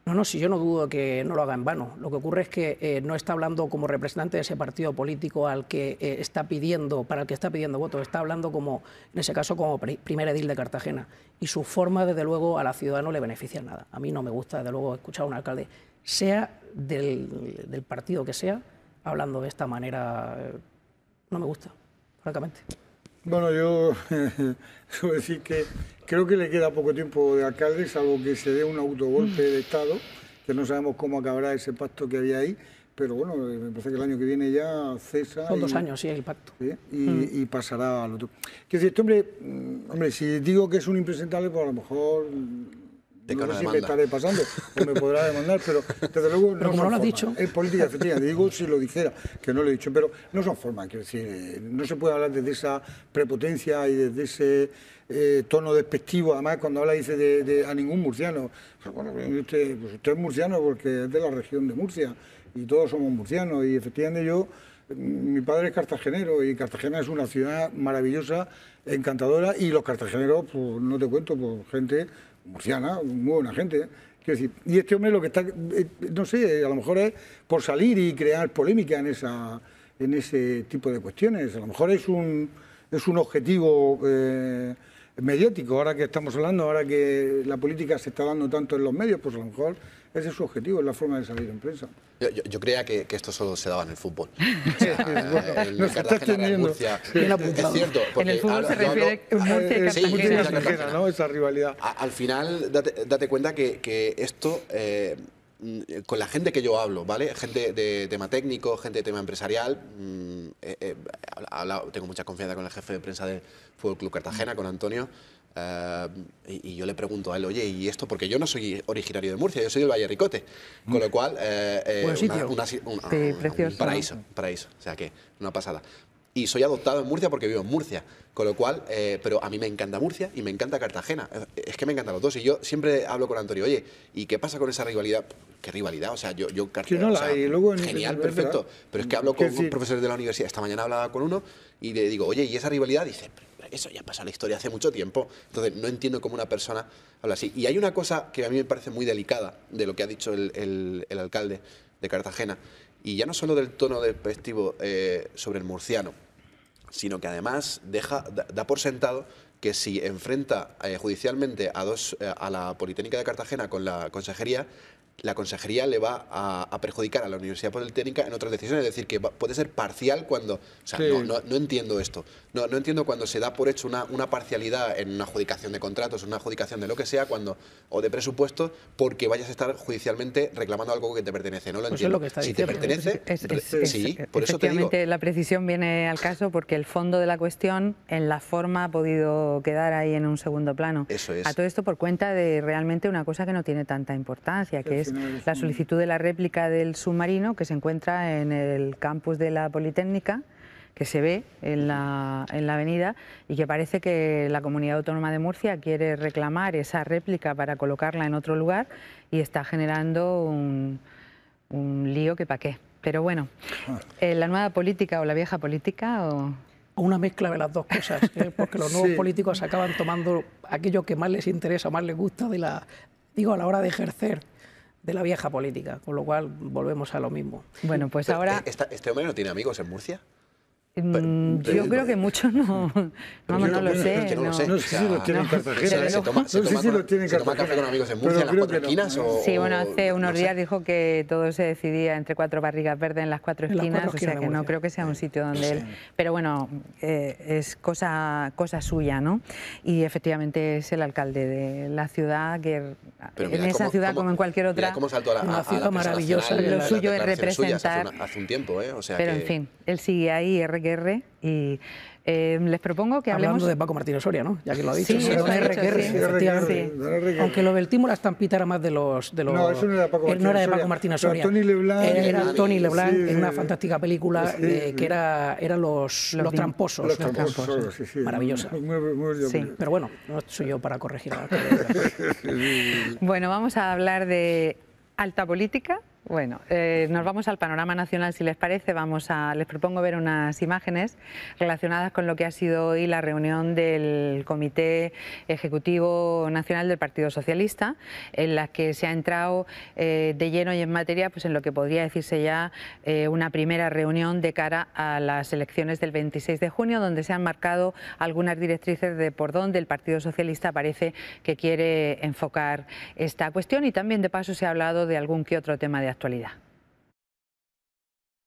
No, si yo no dudo que no lo haga en vano. Lo que ocurre es que no está hablando como representante de ese partido político para el que está pidiendo votos, está hablando en ese caso, como primer edil de Cartagena. Y su forma, desde luego, a la ciudad no le beneficia en nada. A mí no me gusta, desde luego, escuchar a un alcalde, sea del partido que sea, hablando de esta manera. No me gusta, francamente. Bueno, yo suelo decir que creo que le queda poco tiempo de alcalde, salvo que se dé un autogolpe de Estado, que no sabemos cómo acabará ese pacto que había ahí, pero bueno, me parece que el año que viene ya cesa. Son 2 años, sí, el pacto. ¿Sí? Y pasará al otro. Quiero decir, este hombre, si digo que es un impresentable, pues a lo mejor no sé si me estaré pasando o me podrá demandar, pero desde luego pero no lo has dicho. Es política, efectivamente. Digo si lo dijera, que no lo he dicho, pero no son formas. Quiero decir, no se puede hablar desde esa prepotencia y desde ese tono despectivo. Además, cuando habla dice a ningún murciano. Bueno, usted es murciano porque es de la región de Murcia y todos somos murcianos. Y efectivamente mi padre es cartagenero y Cartagena es una ciudad maravillosa, encantadora, y los cartageneros, pues no te cuento, pues gente murciana, muy buena gente. Quiero decir, y este hombre lo que está, no sé, a lo mejor es por salir y crear polémica en ese tipo de cuestiones. A lo mejor es un objetivo mediático, ahora que estamos hablando, ahora que la política se está dando tanto en los medios, pues a lo mejor ese es su objetivo, es la forma de salir en prensa. Yo creía que esto solo se daba en el fútbol. Nos está extendiendo. Murcia, es cierto. En el fútbol se refiere Murcia y Cartagena, ¿no? Esa rivalidad. Al final, date cuenta que esto, con la gente que yo hablo, ¿vale? Gente de tema técnico, gente de tema empresarial, tengo mucha confianza con el jefe de prensa del Fútbol Club Cartagena, con Antonio. Y yo le pregunto a él, oye, ¿y esto? Porque yo no soy originario de Murcia, yo soy del Valle Ricote, con lo cual, un paraíso, o sea que, una pasada. Y soy adoptado en Murcia porque vivo en Murcia, con lo cual, pero a mí me encanta Murcia y me encanta Cartagena, es que me encantan los dos, y yo siempre hablo con Antonio, oye, ¿y qué pasa con esa rivalidad? ¿Qué rivalidad? O sea, yo Cartagena, no, o sea, luego genial, perfecto, pero es que hablo con profesores de la universidad, esta mañana hablaba con uno y le digo, oye, ¿y esa rivalidad? Dice, eso ya pasa en la historia hace mucho tiempo. Entonces, no entiendo cómo una persona habla así. Y hay una cosa que a mí me parece muy delicada de lo que ha dicho el alcalde de Cartagena, y ya no solo del tono despectivo sobre el murciano, sino que además da por sentado que si enfrenta judicialmente a la Politécnica de Cartagena con la consejería le va a perjudicar a la Universidad Politécnica en otras decisiones, es decir, que puede ser parcial cuando... O sea, sí. no entiendo esto. No entiendo cuando se da por hecho una parcialidad en una adjudicación de contratos, una adjudicación de lo que sea, o de presupuesto, porque vayas a estar judicialmente reclamando algo que te pertenece. No lo entiendo. Es lo que está si te pertenece, sí, por eso te digo. Efectivamente, la precisión viene al caso porque el fondo de la cuestión, en la forma, ha podido quedar ahí en un segundo plano. Eso es. A todo esto por cuenta de realmente una cosa que no tiene tanta importancia, que es la solicitud de la réplica del submarino que se encuentra en el campus de la Politécnica, que se ve en la avenida, y que parece que la Comunidad Autónoma de Murcia quiere reclamar esa réplica para colocarla en otro lugar y está generando un lío que pa' qué. Pero bueno, ¿la nueva política o la vieja política o...? Una mezcla de las dos cosas, porque los nuevos políticos acaban tomando aquello que más les interesa, más les gusta a la hora de ejercer de la vieja política, con lo cual volvemos a lo mismo. Bueno, pues ahora... ¿Este hombre no tiene amigos en Murcia? Yo creo que muchos no, vamos, no lo sé. No sé si lo tienen en Cartagena. No sé si lo tienen en Cartagena. ¿Se toma café con amigos en Murcia, en las 4 esquinas? Sí, bueno, hace unos días dijo que todo se decidía entre 4 barrigas verdes en las 4 esquinas, o sea que no creo que sea un sitio donde él... Pero bueno, es cosa suya, ¿no? Y efectivamente es el alcalde de la ciudad, que en esa ciudad como en cualquier otra... Cómo saltó a una ciudad maravillosa. Lo suyo es representar... Hace un tiempo, ¿eh? O sea pero en fin, él sigue ahí, y les propongo que hablemos... Hablando de Paco Martínez Soria, ¿no? Ya que lo ha dicho. Sí, efectivamente. Aunque lo del timo la estampita era más de los... No, eso no era Paco Martínez Soria. No era de Paco Martínez Soria. Era Tony Leblanc en una fantástica película que era Los Tramposos. Los Tramposos, sí. Maravillosa. Sí. Pero bueno, no soy yo para corregir a Bueno, vamos a hablar de alta política. Bueno, nos vamos al panorama nacional, si les parece. Les propongo ver unas imágenes relacionadas con lo que ha sido hoy la reunión del Comité Ejecutivo Nacional del Partido Socialista, en la que se ha entrado de lleno y en materia, pues en lo que podría decirse ya una primera reunión de cara a las elecciones del 26 de junio, donde se han marcado algunas directrices de por dónde el Partido Socialista parece que quiere enfocar esta cuestión, y también de paso se ha hablado de algún que otro tema de actualidad.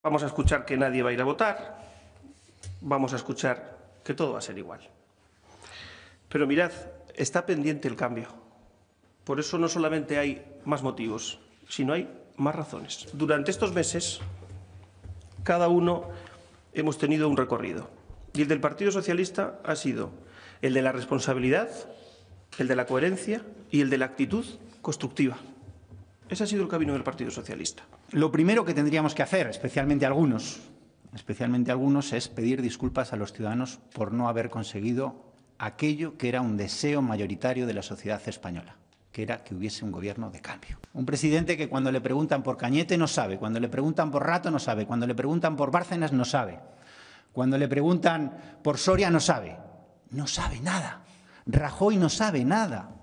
Vamos a escuchar que nadie va a ir a votar, vamos a escuchar que todo va a ser igual. Pero mirad, está pendiente el cambio. Por eso no solamente hay más motivos, sino hay más razones. Durante estos meses, cada uno hemos tenido un recorrido. Y el del Partido Socialista ha sido el de la responsabilidad, el de la coherencia y el de la actitud constructiva. Ese ha sido el camino del Partido Socialista. Lo primero que tendríamos que hacer, especialmente algunos, es pedir disculpas a los ciudadanos por no haber conseguido aquello que era un deseo mayoritario de la sociedad española, que era que hubiese un gobierno de cambio. Un presidente que cuando le preguntan por Cañete no sabe, cuando le preguntan por Rato no sabe, cuando le preguntan por Bárcenas no sabe, cuando le preguntan por Soria no sabe nada. Rajoy no sabe nada.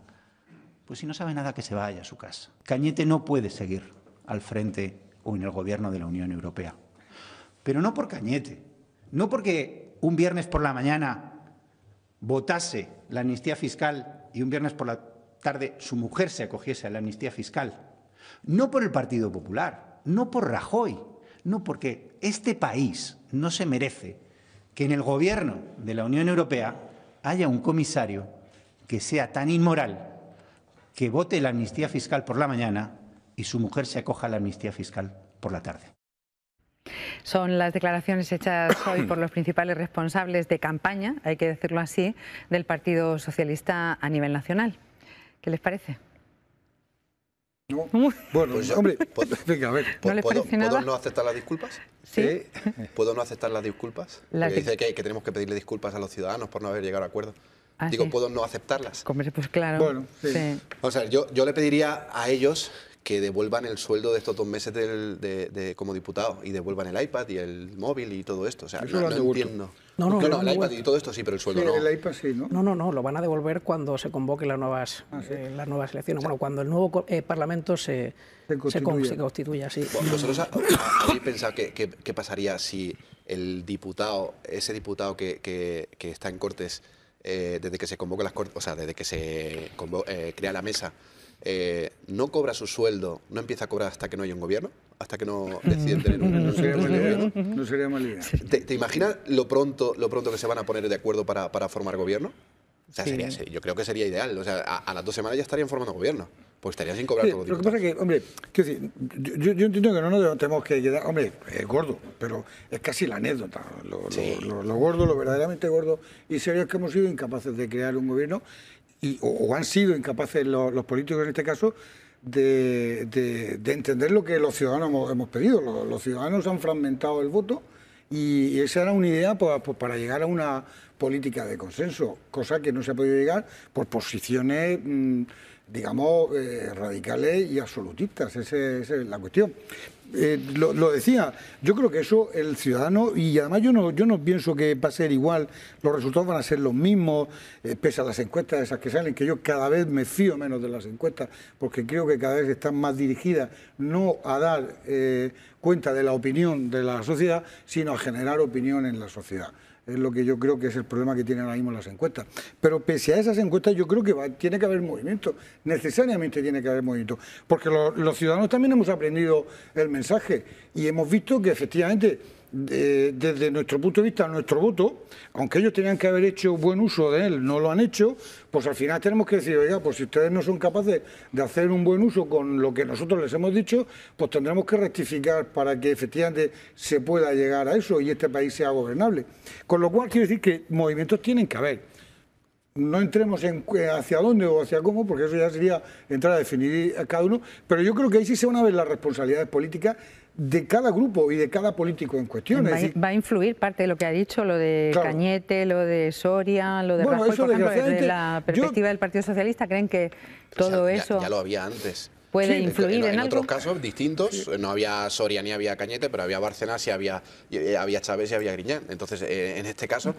Pues si no sabe nada, que se vaya a su casa. Cañete no puede seguir al frente o en el gobierno de la Unión Europea. Pero no por Cañete, no porque un viernes por la mañana votase la amnistía fiscal y un viernes por la tarde su mujer se acogiese a la amnistía fiscal. No por el Partido Popular, no por Rajoy, no, porque este país no se merece que en el gobierno de la Unión Europea haya un comisario que sea tan inmoral que vote la amnistía fiscal por la mañana y su mujer se acoja a la amnistía fiscal por la tarde. Son las declaraciones hechas hoy por los principales responsables de campaña, hay que decirlo así, del Partido Socialista a nivel nacional. ¿Qué les parece? No. Bueno, pues, hombre, venga, a ver. ¿No les parece nada? ¿Puedo no aceptar las disculpas? ¿Sí? ¿Puedo no aceptar las disculpas? Porque dice que tenemos que pedirle disculpas a los ciudadanos por no haber llegado a acuerdo. Digo, ¿puedo no aceptarlas? Pues claro. Bueno, sí. O sea, yo le pediría a ellos que devuelvan el sueldo de estos 2 meses como diputado y devuelvan el iPad y el móvil y todo esto. O sea, no entiendo. No, el iPad y todo esto sí, pero el sueldo no. El iPad sí, ¿no? No, lo van a devolver cuando se convoquen las nuevas elecciones. Bueno, cuando el nuevo Parlamento se constituya, sí. ¿Vosotros habéis pensado qué pasaría si el diputado, ese diputado que está en Cortes, desde que se convoca las Cortes, o sea, desde que se crea la mesa, no cobra su sueldo, no empieza a cobrar hasta que no haya un gobierno, hasta que no deciden tener un gobierno? No sería mala idea. ¿Te imaginas lo pronto que se van a poner de acuerdo para formar gobierno? O sea, yo creo que sería ideal. O sea, a las 2 semanas ya estarían formando gobierno. Pues estarían sin cobrar todo. Lo que pasa es que, hombre, quiero decir, yo entiendo que no nos tenemos que quedar, hombre, es gordo, pero es casi la anécdota. Lo gordo, lo verdaderamente gordo y serio es que hemos sido incapaces de crear un gobierno o han sido incapaces los políticos en este caso de entender lo que los ciudadanos hemos pedido. Los ciudadanos han fragmentado el voto y esa era una idea pues, para llegar a una política de consenso, cosa que no se ha podido llegar por posiciones digamos, radicales y absolutistas. Esa es la cuestión. Lo decía, yo creo que eso el ciudadano, y además yo no pienso que va a ser igual, los resultados van a ser los mismos, pese a las encuestas esas que salen, que yo cada vez me fío menos de las encuestas, porque creo que cada vez están más dirigidas no a dar cuenta de la opinión de la sociedad, sino a generar opinión en la sociedad. Es lo que yo creo que es el problema que tienen ahora mismo las encuestas. Pero pese a esas encuestas yo creo que tiene que haber movimiento, necesariamente tiene que haber movimiento, porque los ciudadanos también hemos aprendido el mensaje y hemos visto que efectivamente desde nuestro punto de vista, nuestro voto, aunque ellos tenían que haber hecho buen uso de él, no lo han hecho, pues al final tenemos que decir, oiga, pues si ustedes no son capaces de hacer un buen uso con lo que nosotros les hemos dicho, pues tendremos que rectificar para que efectivamente se pueda llegar a eso y este país sea gobernable. Con lo cual quiero decir que movimientos tienen que haber. No entremos en hacia dónde o hacia cómo, porque eso ya sería entrar a definir a cada uno, pero yo creo que ahí sí se van a ver las responsabilidades políticas de cada grupo y de cada político en cuestión. Va a influir parte de lo que ha dicho, lo de Cañete, lo de Soria, lo de Rajoy, por ejemplo, desde la perspectiva del Partido Socialista, ¿creen que todo eso ya lo había antes? ¿Puede influir en algo? En otros casos distintos, no había Soria ni había Cañete, pero había Bárcenas y había Chávez y había Griñán. Entonces, en este caso...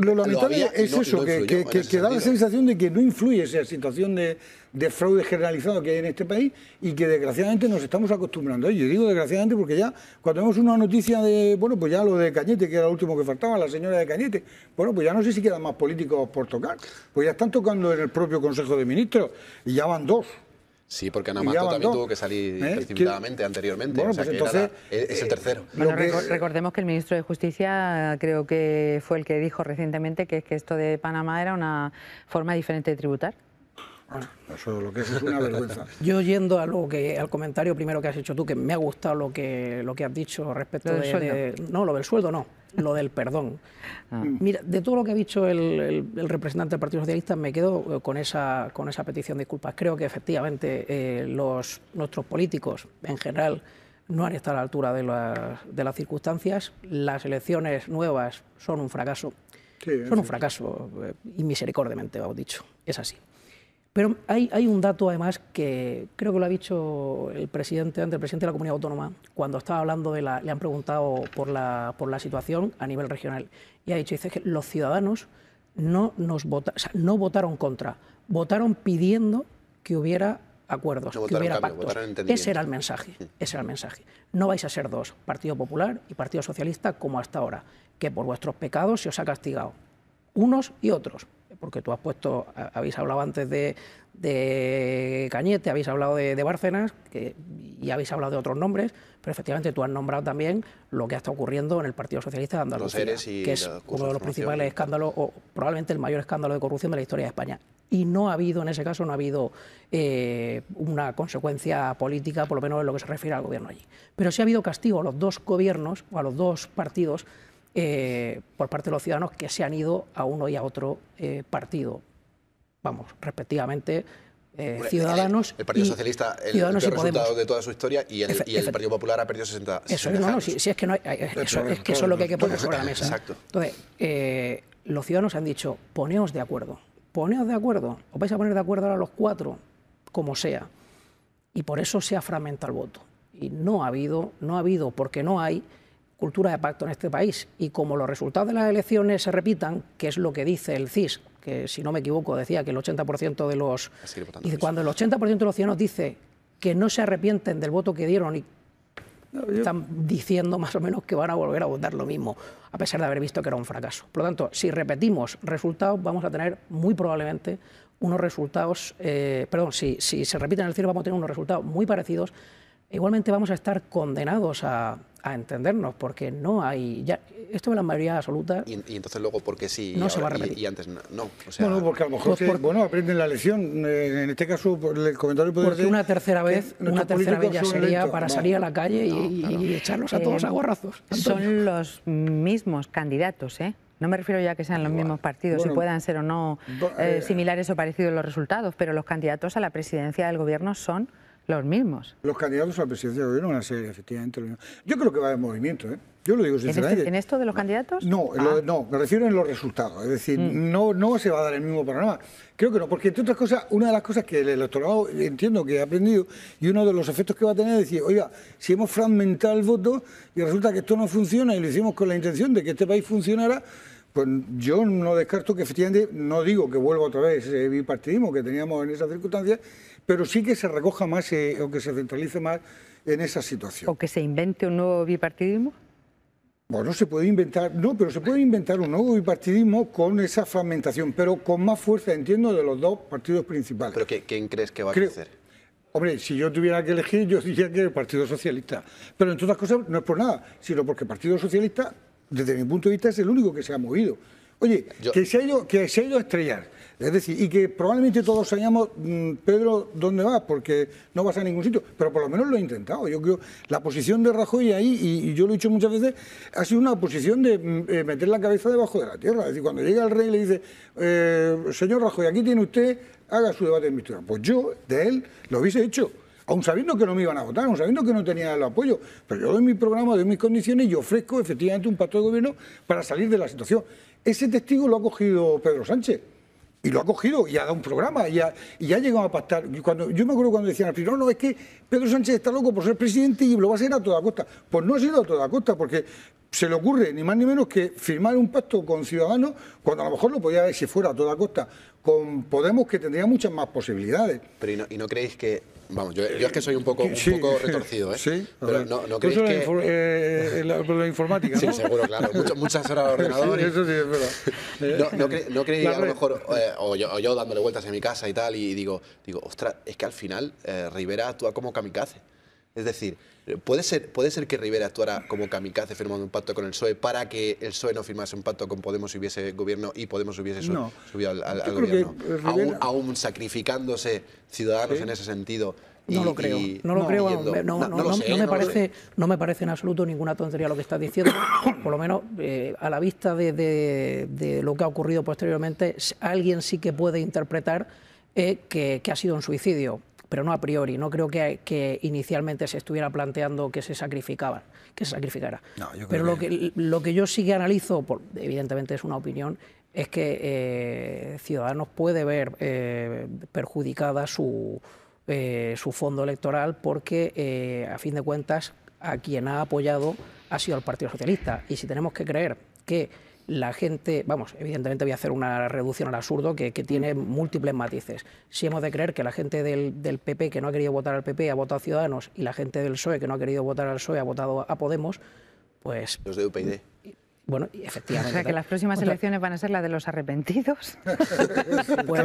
lo lamentable es eso, que da la sensación de que no influye esa situación de fraude generalizado que hay en este país y que desgraciadamente nos estamos acostumbrando a ello. Y digo desgraciadamente porque ya cuando vemos una noticia de, bueno, pues ya lo de Cañete, que era lo último que faltaba, la señora de Cañete, bueno, pues ya no sé si quedan más políticos por tocar, pues ya están tocando en el propio Consejo de Ministros y ya van 2. Sí, porque Ana Mato también tuvo que salir precipitadamente anteriormente, bueno, o sea, pues entonces, es el tercero. Bueno, recordemos que el ministro de Justicia creo que fue el que dijo recientemente que esto de Panamá era una forma diferente de tributar. Bueno, eso lo que es una vergüenza. Yo yendo a al comentario primero que has hecho tú, que me ha gustado lo que has dicho respecto no, lo del sueldo no, lo del perdón. Mira, de todo lo que ha dicho el representante del Partido Socialista me quedo con esa petición de disculpas. Creo que efectivamente nuestros políticos en general no han estado a la altura de las circunstancias. Las elecciones nuevas son un fracaso. Sí, son un fracaso inmisericordiamente, hemos dicho. Es así. Pero hay un dato, además, que creo que lo ha dicho el presidente de la Comunidad Autónoma, cuando estaba hablando le han preguntado por la situación a nivel regional, y ha dicho, dice que los ciudadanos no votaron contra, votaron pidiendo que hubiera acuerdos, que hubiera pactos. Ese era el mensaje, No vais a ser dos, Partido Popular y Partido Socialista, como hasta ahora, que por vuestros pecados se os ha castigado, unos y otros. Porque tú habéis hablado antes de Cañete, habéis hablado de Bárcenas y habéis hablado de otros nombres, pero efectivamente tú has nombrado también lo que está ocurriendo en el Partido Socialista de Andalucía, que es uno de los principales escándalos, o probablemente el mayor escándalo de corrupción de la historia de España. Y no ha habido, en ese caso, una consecuencia política, por lo menos en lo que se refiere al gobierno allí. Pero sí ha habido castigo a los dos gobiernos, o a los dos partidos, por parte de los ciudadanos que se han ido a uno y a otro partido, vamos, respectivamente, Ciudadanos. El Partido Socialista, el peor resultado de toda su historia, y el Partido Popular ha perdido 60. Eso es que no hay, eso es lo que hay que poner sobre la mesa. Exacto. Entonces, los ciudadanos han dicho, poneos de acuerdo, os vais a poner de acuerdo ahora los cuatro, como sea, y por eso se ha fragmentado el voto. Y no ha habido, porque no hay cultura de pacto en este país, y como los resultados de las elecciones se repitan, que es lo que dice el CIS, que si no me equivoco decía que el 80% de los... Dice, cuando el 80% de los ciudadanos dice que no se arrepienten del voto que dieron, y están diciendo más o menos que van a volver a votar lo mismo, a pesar de haber visto que era un fracaso. Por lo tanto, si repetimos resultados, vamos a tener muy probablemente unos resultados... si se repiten en el CIS, vamos a tener unos resultados muy parecidos. Igualmente vamos a estar condenados a entendernos, porque no hay... esto de la mayoría absoluta... Y entonces luego, ¿por qué sí no se va a repetir? Y antes no? O sea, bueno, porque a lo mejor aprenden la lección. En este caso, el comentario puede porque ser... una tercera vez ya sería para salir a la calle y echarlos a todos a gorrazos. Son los mismos candidatos, ¿eh? No me refiero ya a que sean los mismos partidos, si puedan ser o no similares o parecidos los resultados, pero los candidatos a la presidencia del gobierno son los mismos. Los candidatos a la presidencia del gobierno van a ser efectivamente los mismos. Yo creo que va a haber movimiento, ¿eh? Yo lo digo sinceramente. ¿En esto de los candidatos? No, no, me refiero en los resultados. Es decir, no se va a dar el mismo panorama. Creo que no, porque entre otras cosas, una de las cosas que el electorado entiendo que ha aprendido y uno de los efectos que va a tener es decir, oiga, si hemos fragmentado el voto y resulta que esto no funciona y lo hicimos con la intención de que este país funcionara, pues yo no descarto que efectivamente, no digo que vuelva otra vez ese bipartidismo que teníamos en esas circunstancias, pero sí que se recoja más o que se centralice más en esa situación. ¿O que se invente un nuevo bipartidismo? Bueno, se puede inventar, no, pero se puede inventar un nuevo bipartidismo con esa fragmentación, pero con más fuerza, entiendo, de los dos partidos principales. ¿Pero quién crees que va a crecer? Hombre, si yo tuviera que elegir, yo diría que el Partido Socialista. Pero entre otras cosas, no es por nada, sino porque el Partido Socialista, desde mi punto de vista, es el único que se ha movido. Oye, que se ha ido a estrellar. Es decir, y que probablemente todos sabíamos, Pedro, ¿dónde vas? Porque no vas a ningún sitio. Pero por lo menos lo ha intentado. Yo creo la posición de Rajoy ahí, y yo lo he dicho muchas veces, ha sido una posición de meter la cabeza debajo de la tierra. Es decir, cuando llega el rey y le dice, señor Rajoy, aquí tiene usted, haga su debate de investidura. Pues yo, de él, lo hubiese hecho. Aún sabiendo que no me iban a votar, aún sabiendo que no tenía el apoyo. Pero yo doy mi programa, doy mis condiciones y ofrezco efectivamente un pacto de gobierno para salir de la situación. Ese testigo lo ha cogido Pedro Sánchez. Y lo ha cogido y ha dado un programa y ha llegado a pactar. Yo me acuerdo cuando decían al principio, no, es que Pedro Sánchez está loco por ser presidente y lo va a hacer a toda costa. Pues no ha sido a toda costa, porque se le ocurre ni más ni menos que firmar un pacto con Ciudadanos, cuando a lo mejor lo podía haber, si fuera a toda costa, con Podemos, que tendría muchas más posibilidades. Pero ¿y no creéis que...? Vamos, yo es que soy un poco retorcido, ¿eh? Sí, pero no creéis que... la informática, ¿no? Sí, seguro, claro. Muchas horas al ordenador. Sí, eso sí, es verdad. ¿No creéis a lo mejor, o yo dándole vueltas en mi casa y tal, y digo, ostras, es que al final Rivera actúa como kamikaze? Es decir, ¿puede ser que Rivera actuara como kamikaze firmando un pacto con el PSOE para que el PSOE no firmase un pacto con Podemos y hubiese gobierno y Podemos hubiese subido al gobierno? Aún sacrificándose Ciudadanos en ese sentido. No lo creo, no me parece en absoluto ninguna tontería lo que estás diciendo. Por lo menos a la vista de lo que ha ocurrido posteriormente, alguien sí que puede interpretar que ha sido un suicidio, pero no a priori. No creo que inicialmente se estuviera planteando que se sacrificara. Pero lo que yo sí que analizo, evidentemente es una opinión, es que Ciudadanos puede ver perjudicada su fondo electoral porque, a fin de cuentas, a quien ha apoyado ha sido el Partido Socialista. Y si tenemos que creer que la gente, vamos, evidentemente voy a hacer una reducción al absurdo que tiene múltiples matices. Si hemos de creer que la gente del PP que no ha querido votar al PP ha votado a Ciudadanos y la gente del PSOE que no ha querido votar al PSOE ha votado a Podemos, pues... Los de UPyD. Bueno, efectivamente. O sea, que las próximas elecciones van a ser las de los arrepentidos. Pues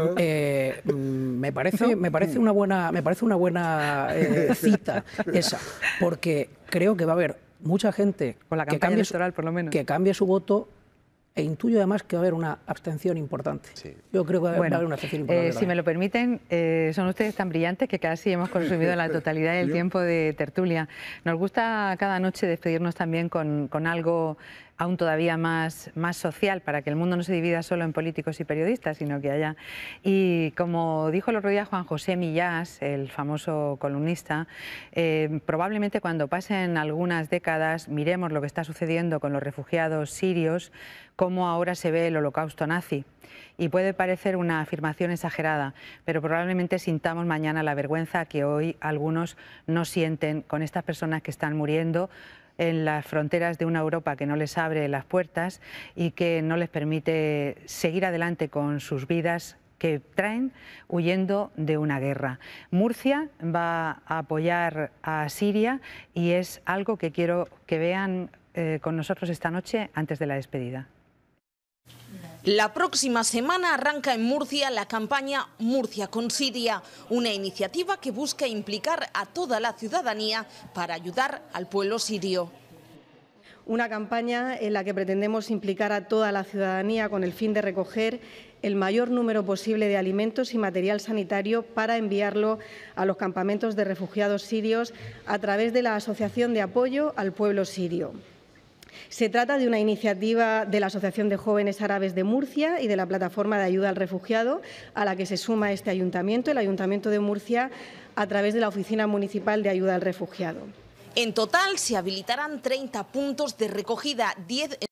me parece una buena cita esa, porque creo que va a haber mucha gente con la campaña electoral, por lo menos, que cambie su voto. E intuyo además que va a haber una abstención importante. Sí. Yo creo que va a haber una abstención importante. Si me lo permiten, son ustedes tan brillantes que casi hemos consumido la totalidad del tiempo de tertulia. Nos gusta cada noche despedirnos también con algo aún todavía más social, para que el mundo no se divida solo en políticos y periodistas, sino que haya... Y como dijo el otro día Juan José Millás, el famoso columnista, probablemente cuando pasen algunas décadas miremos lo que está sucediendo con los refugiados sirios, cómo ahora se ve el holocausto nazi. Y puede parecer una afirmación exagerada, pero probablemente sintamos mañana la vergüenza que hoy algunos no sienten con estas personas que están muriendo en las fronteras de una Europa que no les abre las puertas y que no les permite seguir adelante con sus vidas que traen huyendo de una guerra. Murcia va a apoyar a Siria y es algo que quiero que vean con nosotros esta noche antes de la despedida. La próxima semana arranca en Murcia la campaña Murcia con Siria, una iniciativa que busca implicar a toda la ciudadanía para ayudar al pueblo sirio. Una campaña en la que pretendemos implicar a toda la ciudadanía con el fin de recoger el mayor número posible de alimentos y material sanitario para enviarlo a los campamentos de refugiados sirios a través de la Asociación de Apoyo al Pueblo Sirio. Se trata de una iniciativa de la Asociación de Jóvenes Árabes de Murcia y de la Plataforma de Ayuda al Refugiado, a la que se suma este ayuntamiento, el Ayuntamiento de Murcia, a través de la Oficina Municipal de Ayuda al Refugiado. En total se habilitarán 30 puntos de recogida, 10